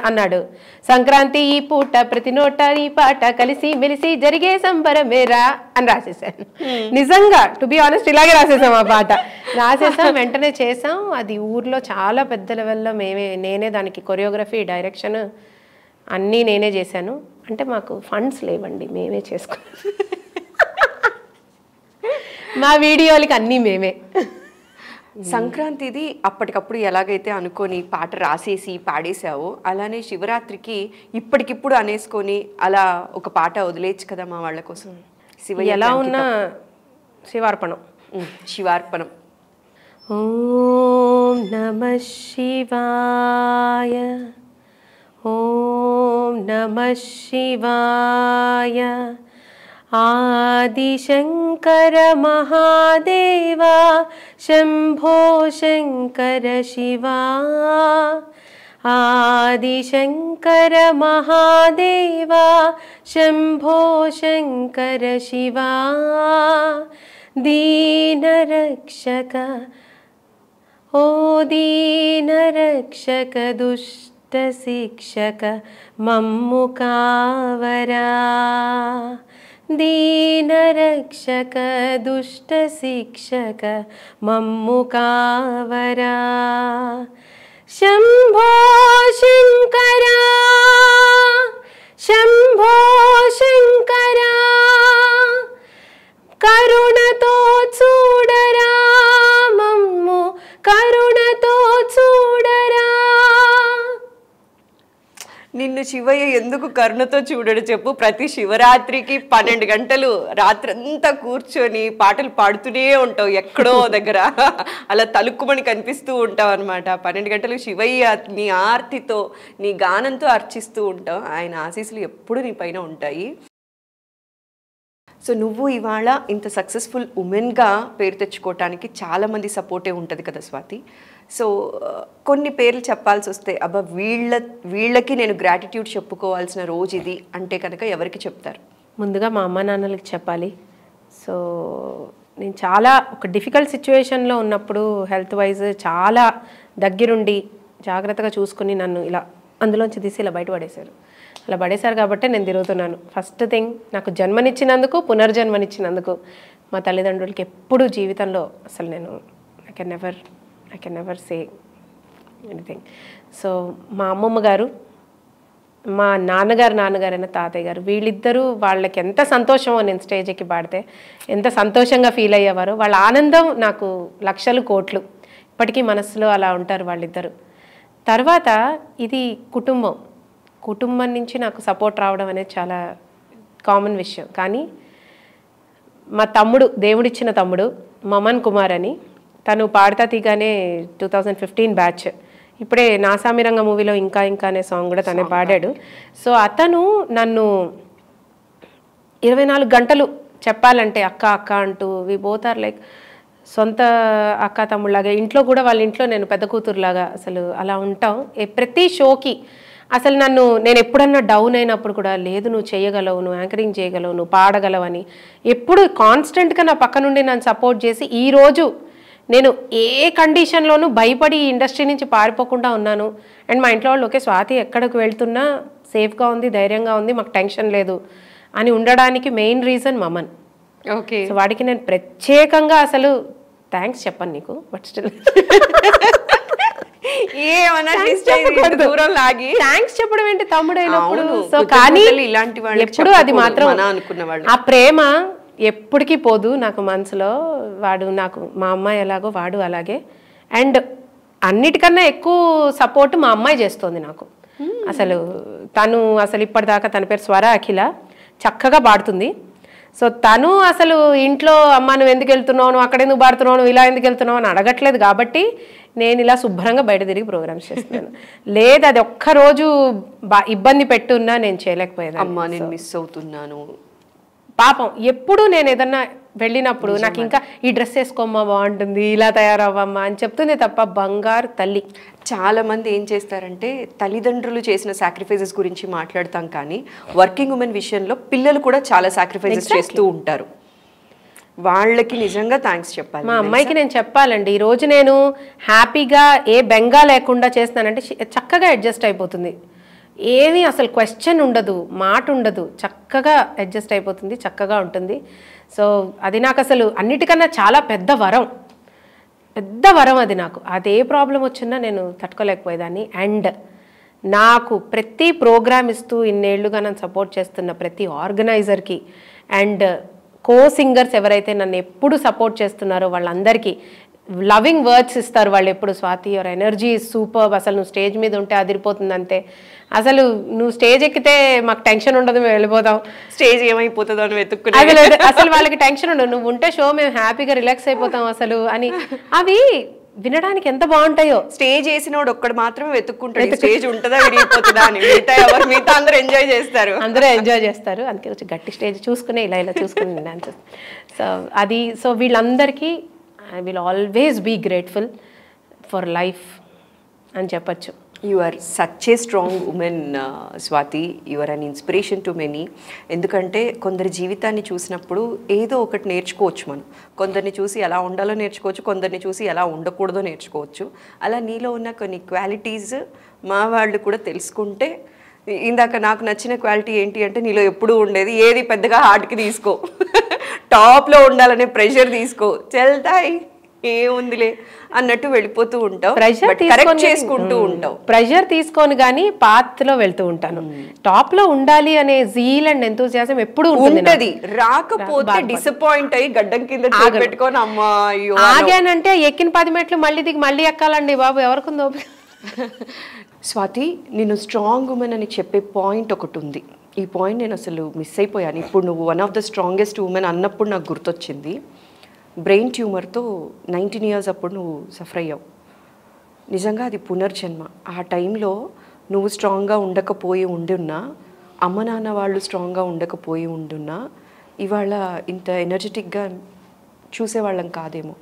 అన్నాడు. సంక్రాంతి ఈ పూట ప్రతి నోట ఈ పాట కలిసి మెలిసి జరిగే సంబరమేరా అని రాసేసాను. నిజంగా టు బి ఆనెస్ట్ ఇలాగే రాసేసాం ఆ పాట. రాసేసాం, వెంటనే చేసాం. అది ఊర్లో చాలా పెద్ద లెవెల్లో నేనే దానికి కొరియోగ్రఫీ, డైరెక్షన్ అన్నీ నేనే చేశాను. అంటే మాకు ఫండ్స్ లేవండి, మేమే చేసుకున్నాం. మా వీడియోలకి అన్నీ మేమే. సంక్రాంతిది అప్పటికప్పుడు ఎలాగైతే అనుకొని పాట రాసేసి పాడేసావో, అలానే శివరాత్రికి ఇప్పటికిప్పుడు అనేసుకొని అలా ఒక పాట వదిలేచ్చు కదా మా వాళ్ళ కోసం. శివయ్య ఎలా ఉన్నా శివార్పణం. శివార్పణం. ఓం నమః శివాయ, ఓం నమః శివాయ. ఆదిశంకర మహాదేవా శంభో శంకర శివా. ఆదిశంకర మహాదేవా శంభో శంకర శివా. దీనరక్షక ఓ దీనరక్షక దుష్ట శిక్షక మమ్ము కావరా. దీనరక్షక దుష్ట శిక్షక మమ్ము కావరా. శంభో శంకర శంభో శంకర కరుణతో చూడరా మమ్ము కరుణతో చూడరా. నిన్ను శివయ్య ఎందుకు కరుణతో చూడడు చెప్పు? ప్రతి శివరాత్రికి 12 గంటలు రాత్రంతా కూర్చొని పాటలు పాడుతూనే ఉంటావు ఎక్కడో దగ్గర. అలా తలుక్కుమని కనిపిస్తూ ఉంటావు అనమాట. 12 గంటలు శివయ్య నీ ఆర్తితో, నీ గానంతో అర్చిస్తూ ఉంటావు. ఆయన ఆశీస్సులు ఎప్పుడు నీ పైన ఉంటాయి. సో నువ్వు ఇవాళ ఇంత సక్సెస్ఫుల్ ఉమెన్గా పేరు తెచ్చుకోవటానికి చాలామంది సపోర్టే ఉంటుంది కదా స్వాతి. సో కొన్ని పేర్లు చెప్పాల్సి వస్తే, అబ్బా వీళ్ళకి నేను గ్రాటిట్యూడ్ చెప్పుకోవాల్సిన రోజు ఇది అంటే కనుక ఎవరికి చెప్తారు? ముందుగా మా అమ్మ నాన్నలకి చెప్పాలి. సో నేను చాలా ఒక డిఫికల్ట్ సిచ్యువేషన్లో ఉన్నప్పుడు హెల్త్ వైజ్ చాలా దగ్గరుండి జాగ్రత్తగా చూసుకుని నన్ను ఇలా అందులోంచి తీసి ఇలా బయటపడేశారు. అలా పడేశారు కాబట్టే నేను తిరుగుతున్నాను. ఫస్ట్ థింగ్ నాకు జన్మనిచ్చినందుకు, పునర్జన్మనిచ్చినందుకు మా తల్లిదండ్రులకి ఎప్పుడూ జీవితంలో అసలు నేను I can never say anything. So మా అమ్మమ్మ గారు, మా నాన్నగారైన తాతయ్య గారు, వీళ్ళిద్దరూ వాళ్ళకి ఎంత సంతోషమో నేను స్టేజ్ ఎక్కి పాడితే ఎంత సంతోషంగా ఫీల్ అయ్యేవారో. వాళ్ళ ఆనందం నాకు లక్షలు కోట్లు. ఇప్పటికీ మనసులో అలా ఉంటారు వాళ్ళిద్దరు. తర్వాత ఇది కుటుంబం నుంచి నాకు సపోర్ట్ రావడం అనేది చాలా కామన్ విషయం. కానీ మా తమ్ముడు, దేవుడిచ్చిన తమ్ముడు మమన్ కుమార్ అని, తను పాడతా తీగానే 2015 బ్యాచ్. ఇప్పుడే నాసామిరంగ మూవీలో ఇంకా అనే సాంగ్ కూడా తనే పాడాడు. సో అతను నన్ను 24 గంటలు చెప్పాలంటే అక్క అంటూ, వి బోత్ ఆర్ లైక్ సొంత అక్క తమ్ముళ్ళలాగా. ఇంట్లో కూడా వాళ్ళ ఇంట్లో నేను పెద్ద కూతురులాగా అసలు అలా ఉంటాం. ప్రతి షోకి అసలు నేను ఎప్పుడన్నా డౌన్ అయినప్పుడు కూడా, లేదు నువ్వు చేయగలవు, నువ్వు యాంకరింగ్ చేయగలవు, నువ్వు పాడగలవు అని ఎప్పుడు కాన్స్టెంట్గా నా పక్క నుండి నన్ను సపోర్ట్ చేసి, ఈరోజు నేను ఏ కండిషన్లోనూ భయపడి ఇండస్ట్రీ నుంచి పారిపోకుండా ఉన్నాను. అండ్ మా ఇంట్లో వాళ్ళు ఓకే స్వాతి ఎక్కడికి వెళ్తున్నా సేఫ్గా ఉంది, ధైర్యంగా ఉంది, మాకు టెన్షన్ లేదు అని ఉండడానికి మెయిన్ రీజన్ మమన్. ఓకే. సో వాడికి నేను ప్రత్యేకంగా అసలు థ్యాంక్స్ చెప్పను నీకు, బట్ స్టిల్ థ్యాంక్స్ చెప్పడం ఏంటి తమ్ముడైనప్పుడు. సో కానీ ఎప్పుడు అది మాత్రం ఆ ప్రేమ ఎప్పటికీ పోదు నాకు మనసులో. వాడు నాకు, మా అమ్మాయి ఎలాగో వాడు అలాగే. అండ్ అన్నిటికన్నా ఎక్కువ సపోర్ట్ మా అమ్మాయి చేస్తుంది నాకు. తను ఇప్పటిదాకా తన పేరు స్వర అఖిల, చక్కగా పాడుతుంది. సో తను అసలు ఇంట్లో అమ్మ నువ్వు ఎందుకు వెళ్తున్నావు, నువ్వు అక్కడ ఎందుకు పాడుతున్నావు, నువ్వు ఇలా ఎందుకు వెళ్తున్నావు అని అడగట్లేదు. కాబట్టి నేను ఇలా శుభ్రంగా బయట తిరిగి ప్రోగ్రామ్స్ చేస్తున్నాను. లేదు అది ఒక్కరోజు ఇబ్బంది పెట్టున్నా నేను చేయలేకపోయేది. అమ్మా నేను మిస్ అవుతున్నాను పాపం. ఎప్పుడు నేను ఏదన్నా వెళ్ళినప్పుడు నాకు ఇంకా ఈ డ్రెస్ వేసుకోమ్మా బాగుంటుంది, ఇలా తయారవ్వమ్మా అని చెప్తుంది తప్ప బంగారు తల్లి. చాలా మంది ఏం చేస్తారంటే తల్లిదండ్రులు చేసిన సాక్రిఫైజెస్ గురించి మాట్లాడతాం, కానీ వర్కింగ్ ఉమెన్ విషయంలో పిల్లలు కూడా చాలా సాక్రిఫైజెస్ చేస్తూ ఉంటారు. వాళ్ళకి నిజంగా థ్యాంక్స్ చెప్పాలి. మా అమ్మాయికి నేను చెప్పాలండి, ఈరోజు నేను హ్యాపీగా ఏ బెంగా లేకుండా చేస్తానంటే చక్కగా అడ్జస్ట్ అయిపోతుంది. ఏమీ అసలు క్వశ్చన్ ఉండదు, మాట ఉండదు, చక్కగా అడ్జస్ట్ అయిపోతుంది, చక్కగా ఉంటుంది. సో అది నాకు అసలు అన్నిటికన్నా చాలా పెద్ద వరం అది నాకు. అదే ప్రాబ్లం వచ్చినా నేను తట్టుకోలేకపోయేదాన్ని. అండ్ నాకు ప్రతి ప్రోగ్రామ్ ఇస్తూ ఇన్నేళ్లుగా నన్ను సపోర్ట్ చేస్తున్న ప్రతి ఆర్గనైజర్కి అండ్ సింగర్స్ ఎవరైతే నన్ను ఎప్పుడు సపోర్ట్ చేస్తున్నారో వాళ్ళందరికీ లవింగ్ వర్డ్స్ ఇస్తారు వాళ్ళు ఎప్పుడు. Swathi your energy is super, అసలు నువ్వు స్టేజ్ మీద ఉంటే అదిరిపోతుంది అంతే, అసలు నువ్వు స్టేజ్ ఎక్కితే మాకు టెన్షన్ ఉండదు, మేము వెళ్ళిపోతాం, స్టేజ్ ఏమైపోతుందో అని వెతుక్కుని అసలు వాళ్ళకి టెన్షన్ ఉండదు, నువ్వు ఉంటే షో మేము హ్యాపీగా రిలాక్స్ అయిపోతాం అసలు అని. అవి వినడానికి ఎంత బాగుంటాయో. స్టేజ్ వేసినోడు ఒక్కడు మాత్రమే వెతుక్కుంటాడు స్టేజ్ ఉంటుందా విడిగిపోతుందా అని, మిగతా అందరూ ఎంజాయ్ చేస్తారు. అందుకే వచ్చి గట్టి స్టేజ్ చూసుకునే ఇలా చూసుకుని డాన్స్. సో వీళ్ళందరికీ I will always be grateful for life అని చెప్పచ్చు. You are such a strong woman, Swati. You are an inspiration to many. ఎందుకంటే కొందరి జీవితాన్ని చూసినప్పుడు ఏదో ఒకటి నేర్చుకోవచ్చు మనం. కొందరిని చూసి ఎలా ఉండాలో నేర్చుకోవచ్చు, కొందరిని చూసి ఎలా ఉండకూడదో నేర్చుకోవచ్చు. అలా నీలో ఉన్న కొన్ని క్వాలిటీస్ మా వాళ్ళు కూడా తెలుసుకుంటే, ఇందాక నాకు నచ్చిన క్వాలిటీ ఏంటి అంటే నీలో ఎప్పుడూ ఉండేది ఏది పెద్దగా హార్ట్కి తీసుకో, టాప్లో ఉండాలనే ప్రెషర్ తీసుకో, చెల్తాయి ఏముందిలే అన్నట్టు వెళ్ళిపోతూ ఉంటావు, కరెక్ట్ చేసుకుంటూ ఉంటావు. ప్రెషర్ తీసుకొని కానీ పాత్లో వెళ్తూ ఉంటాను. టాప్ లో ఉండాలి అనే జీల్ అండ్ ఎంతూజియాజం ఎప్పుడు ఉంటది. రాకపోతే డిసప్పాయింట్ అయ్యి గడ్డం కింద పెట్టుకొని అమ్మా ఆగానంటే ఎక్కిన 10 మెట్లు మళ్ళీ దిగి మళ్ళీ ఎక్కాలండి బాబు, ఎవరికుందో. స్వాతి, నేను స్ట్రాంగ్ ఉమెన్ అని చెప్పే పాయింట్ ఒకటి ఉంది. ఈ పాయింట్ నేను అసలు మిస్ అయిపోయాను. ఇప్పుడు నువ్వు one of the strongest women అన్నప్పుడు నాకు గుర్తొచ్చింది. బ్రెయిన్ ట్యూమర్తో 19 years అప్పుడు నువ్వు సఫర్ అయ్యావు. నిజంగా అది పునర్జన్మ. ఆ టైంలో నువ్వు స్ట్రాంగ్గా ఉండకపోయి ఉండున్నా, అమ్మ నాన్న వాళ్ళు స్ట్రాంగ్గా ఉండకపోయి ఉండున్నా ఇవాళ ఇంత ఎనర్జెటిక్గా చూసేవాళ్ళం కాదేమో.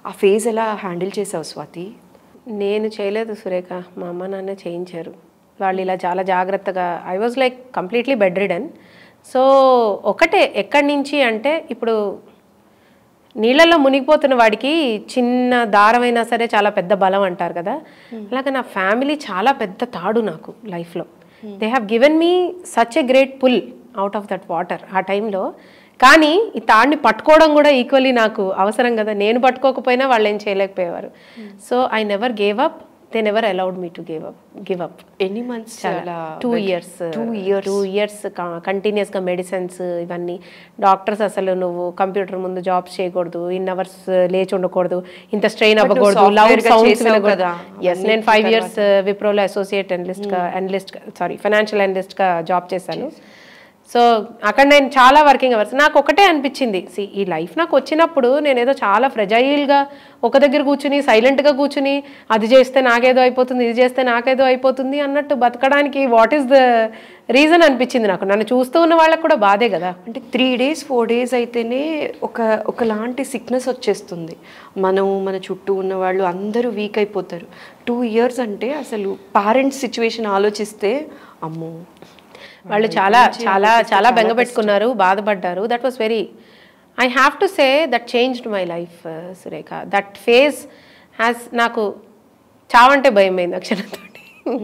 ఆ ఫేజ్ ఎలా హ్యాండిల్ చేసావు స్వాతి? నేను చేయలేదు సురేఖ, మా అమ్మ నాన్న చేయించారు. వాళ్ళు ఇలా చాలా జాగ్రత్తగా, I was like completely bed ridden. So ఒకటే, ఎక్కడి నుంచి అంటే ఇప్పుడు నీళ్ళల్లో మునిగిపోతున్న వాడికి చిన్న దారమైనా సరే చాలా పెద్ద బలం అంటారు కదా, అలాగే నా ఫ్యామిలీ చాలా పెద్ద తాడు నాకు లైఫ్లో. They have given me such a great pull out of that water ఆ టైంలో. కానీ ఈ తాడిని పట్టుకోవడం కూడా ఈక్వల్లీ నాకు అవసరం కదా, నేను పట్టుకోకపోయినా వాళ్ళు ఏం చేయలేకపోయేవారు. So I never gave up, they never allowed me to give up. ఎన్ని మంత్స్? 2 years కంటిన్యూస్గా మెడిసిన్స్ ఇవన్నీ. డాక్టర్స్ అసలు నువ్వు కంప్యూటర్ ముందు జాబ్స్ చేయకూడదు, ఇన్ అవర్స్ లేచి ఉండకూడదు, ఇంత స్ట్రెయిన్ అవ్వకూడదు, లౌడ్ సౌండ్స్ వినకూడదు. ఎస్, నేను 5 years విప్రోలో అసోసియేట్ ఫైనాన్షియల్ అనలిస్ట్గా జాబ్ చేశాను. సో అక్కడ నేను చాలా వర్కింగ్ అవర్స్. నాకు ఒకటే అనిపించింది, ఈ లైఫ్ నాకు వచ్చినప్పుడు నేను ఏదో చాలా ఫ్రెజైల్గా ఒక దగ్గర కూర్చుని సైలెంట్గా కూర్చుని అది చేస్తే నాకేదో అయిపోతుంది, ఇది చేస్తే నాకేదో అయిపోతుంది అన్నట్టు బతకడానికి వాట్ ఈస్ ద రీజన్ అనిపించింది నాకు. నన్ను చూస్తూ ఉన్న వాళ్ళకి కూడా బాధే కదా. అంటే 3 days 4 days అయితేనే ఒకలాంటి సిక్నెస్ వచ్చేస్తుంది. మన చుట్టూ ఉన్న వాళ్ళు అందరూ వీక్ అయిపోతారు. 2 years అంటే అసలు పేరెంట్స్ సిచ్యువేషన్ ఆలోచిస్తే అమ్మో, వాళ్ళు చాలా చాలా చాలా బెంగపెట్టుకున్నారు, బాధపడ్డారు. That was very, I have to say that changed my life Surekha. That phase has, నాకు చావంటే భయం అయింది ఆ క్షణంతో,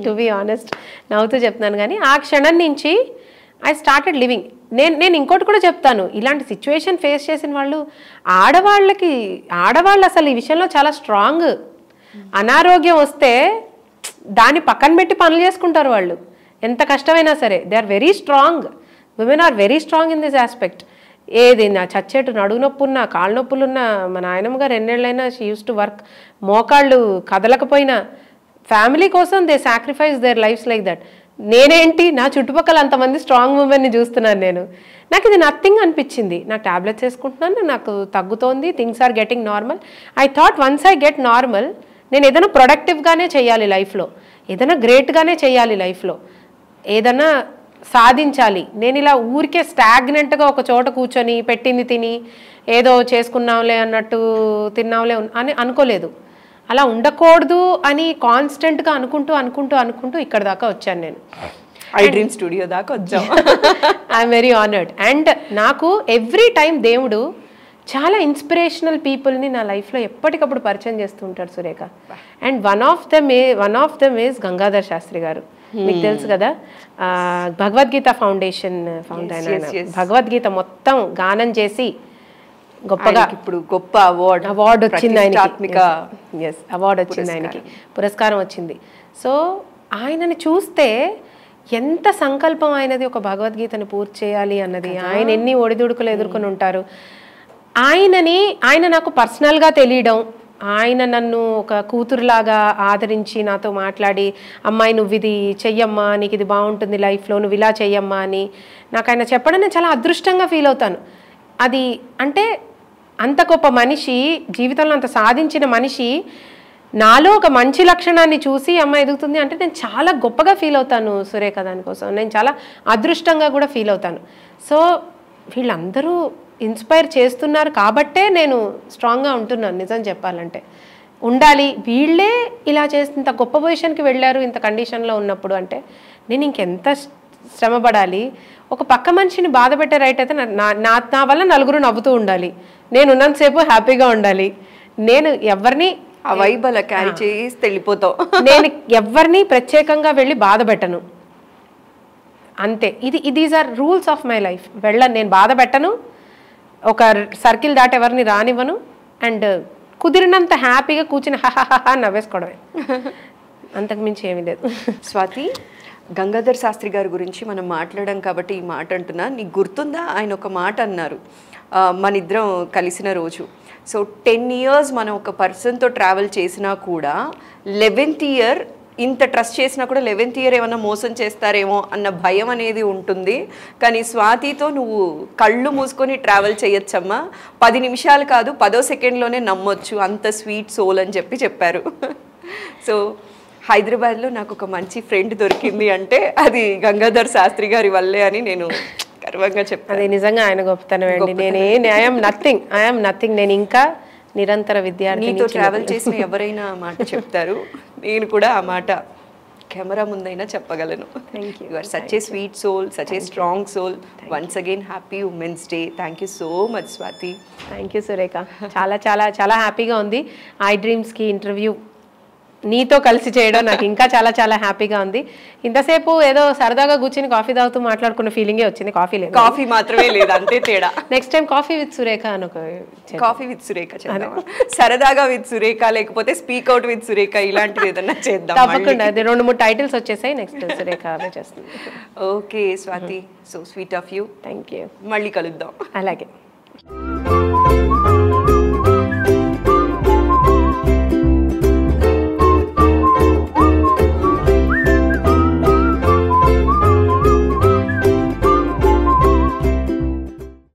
టు బీ ఆనెస్ట్. నవ్వుతూ చెప్తున్నాను కానీ ఆ క్షణం నుంచి ఐ స్టార్టెడ్ లివింగ్. నేను ఇంకోటి కూడా చెప్తాను, ఇలాంటి సిచ్యువేషన్ ఫేస్ చేసిన వాళ్ళు ఆడవాళ్ళు అసలు ఈ విషయంలో చాలా స్ట్రాంగ్. అనారోగ్యం వస్తే దాన్ని పక్కన పెట్టి పనులు చేసుకుంటారు వాళ్ళు, ఎంత కష్టమైనా సరే. They are very strong, women are very strong in this aspect. ఏది నా చచ్చేటు నడువు నొప్పున్నా కాళ్ళ నొప్పులున్నా, మా నాయనమ్మ గారు ఎన్నేళ్ళైనా షీ యూస్ టు వర్క్, మోకాళ్ళు కదలకపోయినా ఫ్యామిలీ కోసం they sacrifice there lifes like that. నేనేంటి, నా చుట్టుపక్కల అంతమంది స్ట్రాంగ్ ఉమెన్ని చూస్తున్నాను నేను. నాకు ఇది నథింగ్ అనిపించింది. నాకు ట్యాబ్లెట్స్ వేసుకుంటున్నాను, నాకు తగ్గుతోంది, things are getting normal. I thought once I get normal, నేను ఏదైనా ప్రొడక్టివ్గానే చేయాలి లైఫ్లో, ఏదైనా గ్రేట్గానే చేయాలి లైఫ్లో, ఏదన్నా సాధించాలి. నేను ఇలా ఊరికే స్టాగ్నెంట్గా ఒక చోట కూర్చొని పెట్టింది తిని ఏదో చేసుకున్నాంలే అన్నట్టు తిన్నాంలే అని అనుకోలేదు. అలా ఉండకూడదు అని కాన్స్టెంట్గా అనుకుంటూ ఇక్కడ దాకా వచ్చాను నేను. ఐ డ్రీమ్ స్టూడియో దాకా వచ్చాను. I'm very honoured. అండ్ నాకు ఎవ్రీ టైం దేవుడు చాలా ఇన్స్పిరేషనల్ పీపుల్ని నా లైఫ్లో ఎప్పటికప్పుడు పరిచయం చేస్తూ ఉంటాడు Surekha. And one of them is Gangadhar Shastri garu. మీకు తెలుసు కదా, భగవద్గీత ఫౌండేషన్ ఫౌండర్. భగవద్గీత మొత్తం గానం చేసి గొప్పగా ఇప్పుడు గొప్ప అవార్డు వచ్చింది ఆయనకి. అవార్డు వచ్చింది ఆయనకి, పురస్కారం వచ్చింది. సో ఆయనని చూస్తే ఎంత సంకల్పం ఆయనది, ఒక భగవద్గీతను పూర్తి చేయాలి అన్నది. ఆయన ఎన్ని ఒడిదుడుకులు ఎదుర్కొని ఉంటారు. ఆయన నాకు పర్సనల్గా తెలియడం, ఆయన నన్ను ఒక కూతురులాగా ఆదరించి నాతో మాట్లాడి, అమ్మాయి నువ్వు ఇది చెయ్యమ్మా, నీకు ఇది బాగుంటుంది లైఫ్లో, నువ్వు ఇలా చెయ్యమ్మా అని నాకు ఆయన చెప్పడం నేను చాలా అదృష్టంగా ఫీల్ అవుతాను. అది అంటే అంత గొప్ప మనిషి, జీవితంలో అంత సాధించిన మనిషి నాలో ఒక మంచి లక్షణాన్ని చూసి అమ్మాయి ఎదుగుతుంది అంటే నేను చాలా గొప్పగా ఫీల్ అవుతాను సురేఖ. దానికోసం నేను చాలా అదృష్టంగా కూడా ఫీల్ అవుతాను. సో వీళ్ళందరూ ఇన్స్పైర్ చేస్తున్నారు కాబట్టే నేను స్ట్రాంగ్గా ఉంటున్నాను. నిజం చెప్పాలంటే ఉండాలి, వీళ్ళే ఇలా చేసి ఇంత గొప్ప పొజిషన్కి వెళ్ళారు ఇంత కండిషన్లో ఉన్నప్పుడు అంటే నేను ఇంకెంత శ్రమపడాలి. ఒక పక్క మనిషిని బాధ పెట్టే రైట్ అయితే నా వల్ల నలుగురు నవ్వుతూ ఉండాలి, నేను ఉన్నంతసేపు హ్యాపీగా ఉండాలి. నేను ఎవరిని ఆ వైబ్ అలా క్యారీ చేసి వెళ్ళిపోతావు. నేను ఎవరిని ప్రత్యేకంగా వెళ్ళి బాధ పెట్టను, అంతే. These are rules of my life. వెళ్ళను, నేను బాధ పెట్టను, ఒక సర్కిల్ దాటి ఎవరిని రానివ్వను. అండ్ కుదిరినంత హ్యాపీగా కూర్చుని హహహా నవ్వేసుకోవడమే, అంతకుమించి ఏమీ లేదు. స్వాతి, గంగాధర్ శాస్త్రి గారి గురించి మనం మాట్లాడాం కాబట్టి ఈ మాట అంటున్నా. నీకు గుర్తుందా, ఆయన ఒక మాట అన్నారు మన ఇద్దరం కలిసిన రోజు. సో 10 years మనం ఒక పర్సన్తో ట్రావెల్ చేసినా కూడా 11th year ఇంత ట్రస్ట్ చేసినా కూడా 11th year ఏమన్నా మోసం చేస్తారేమో అన్న భయం అనేది ఉంటుంది. కానీ స్వాతితో నువ్వు కళ్ళు మూసుకొని ట్రావెల్ చేయొచ్చమ్మా, 10 నిమిషాలు కాదు 10వ సెకండ్లోనే నమ్మొచ్చు, అంత స్వీట్ సోల్ అని చెప్పారు. సో హైదరాబాద్లో నాకు ఒక మంచి ఫ్రెండ్ దొరికింది అంటే అది గంగాధర్ శాస్త్రి గారి వల్లే అని నేను గర్వంగా చెప్తాను. అది నిజంగా ఆయన గొప్పతనం అండి. I'm nothing. నేను ఇంకా నిరంతర విద్యార్థి. నీతో ట్రావెల్ చేసిన ఎవరైనా మాట చెప్తారు, నేను కూడా ఆ మాట కెమెరా ముందైనా చెప్పగలను. You are such a sweet soul, such a strong soul. Once again happy women's day. Thank you so much Swathi. Thank you Surekha. చాలా చాలా చాలా హ్యాపీగా ఉంది. ఐ డ్రీమ్స్కి ఇంటర్వ్యూ నీతో కలిసి చేయడం నాకు ఇంకా చాలా చాలా హ్యాపీగా ఉంది. ఇంతసేపు ఏదో సరదాగా కూర్చుని కాఫీ తాగుతూ మాట్లాడుకున్న ఫీలింగే వచ్చింది. కాఫీ లేదు, కాఫీ మాత్రమే లేదు, అంతే తేడా. Next time coffee with Surekha అని ఒక కాఫీ విత్ సురేఖ చేద్దాం, సరదాగా విత్ సురేఖ, లేకపోతే స్పీక్ అవుట్ విత్ సురేఖ, ఇలాంటివి ఏదన్నా చేద్దాం. తప్పకుండా, అది 2-3 టైటిల్స్ వచ్చేసాయి. నెక్స్ట్ సురేఖ అవే చేస్తుంది. Okay Swathi, so sweet of you. Thank you. మళ్ళీ కలుద్దాం. అలాగే.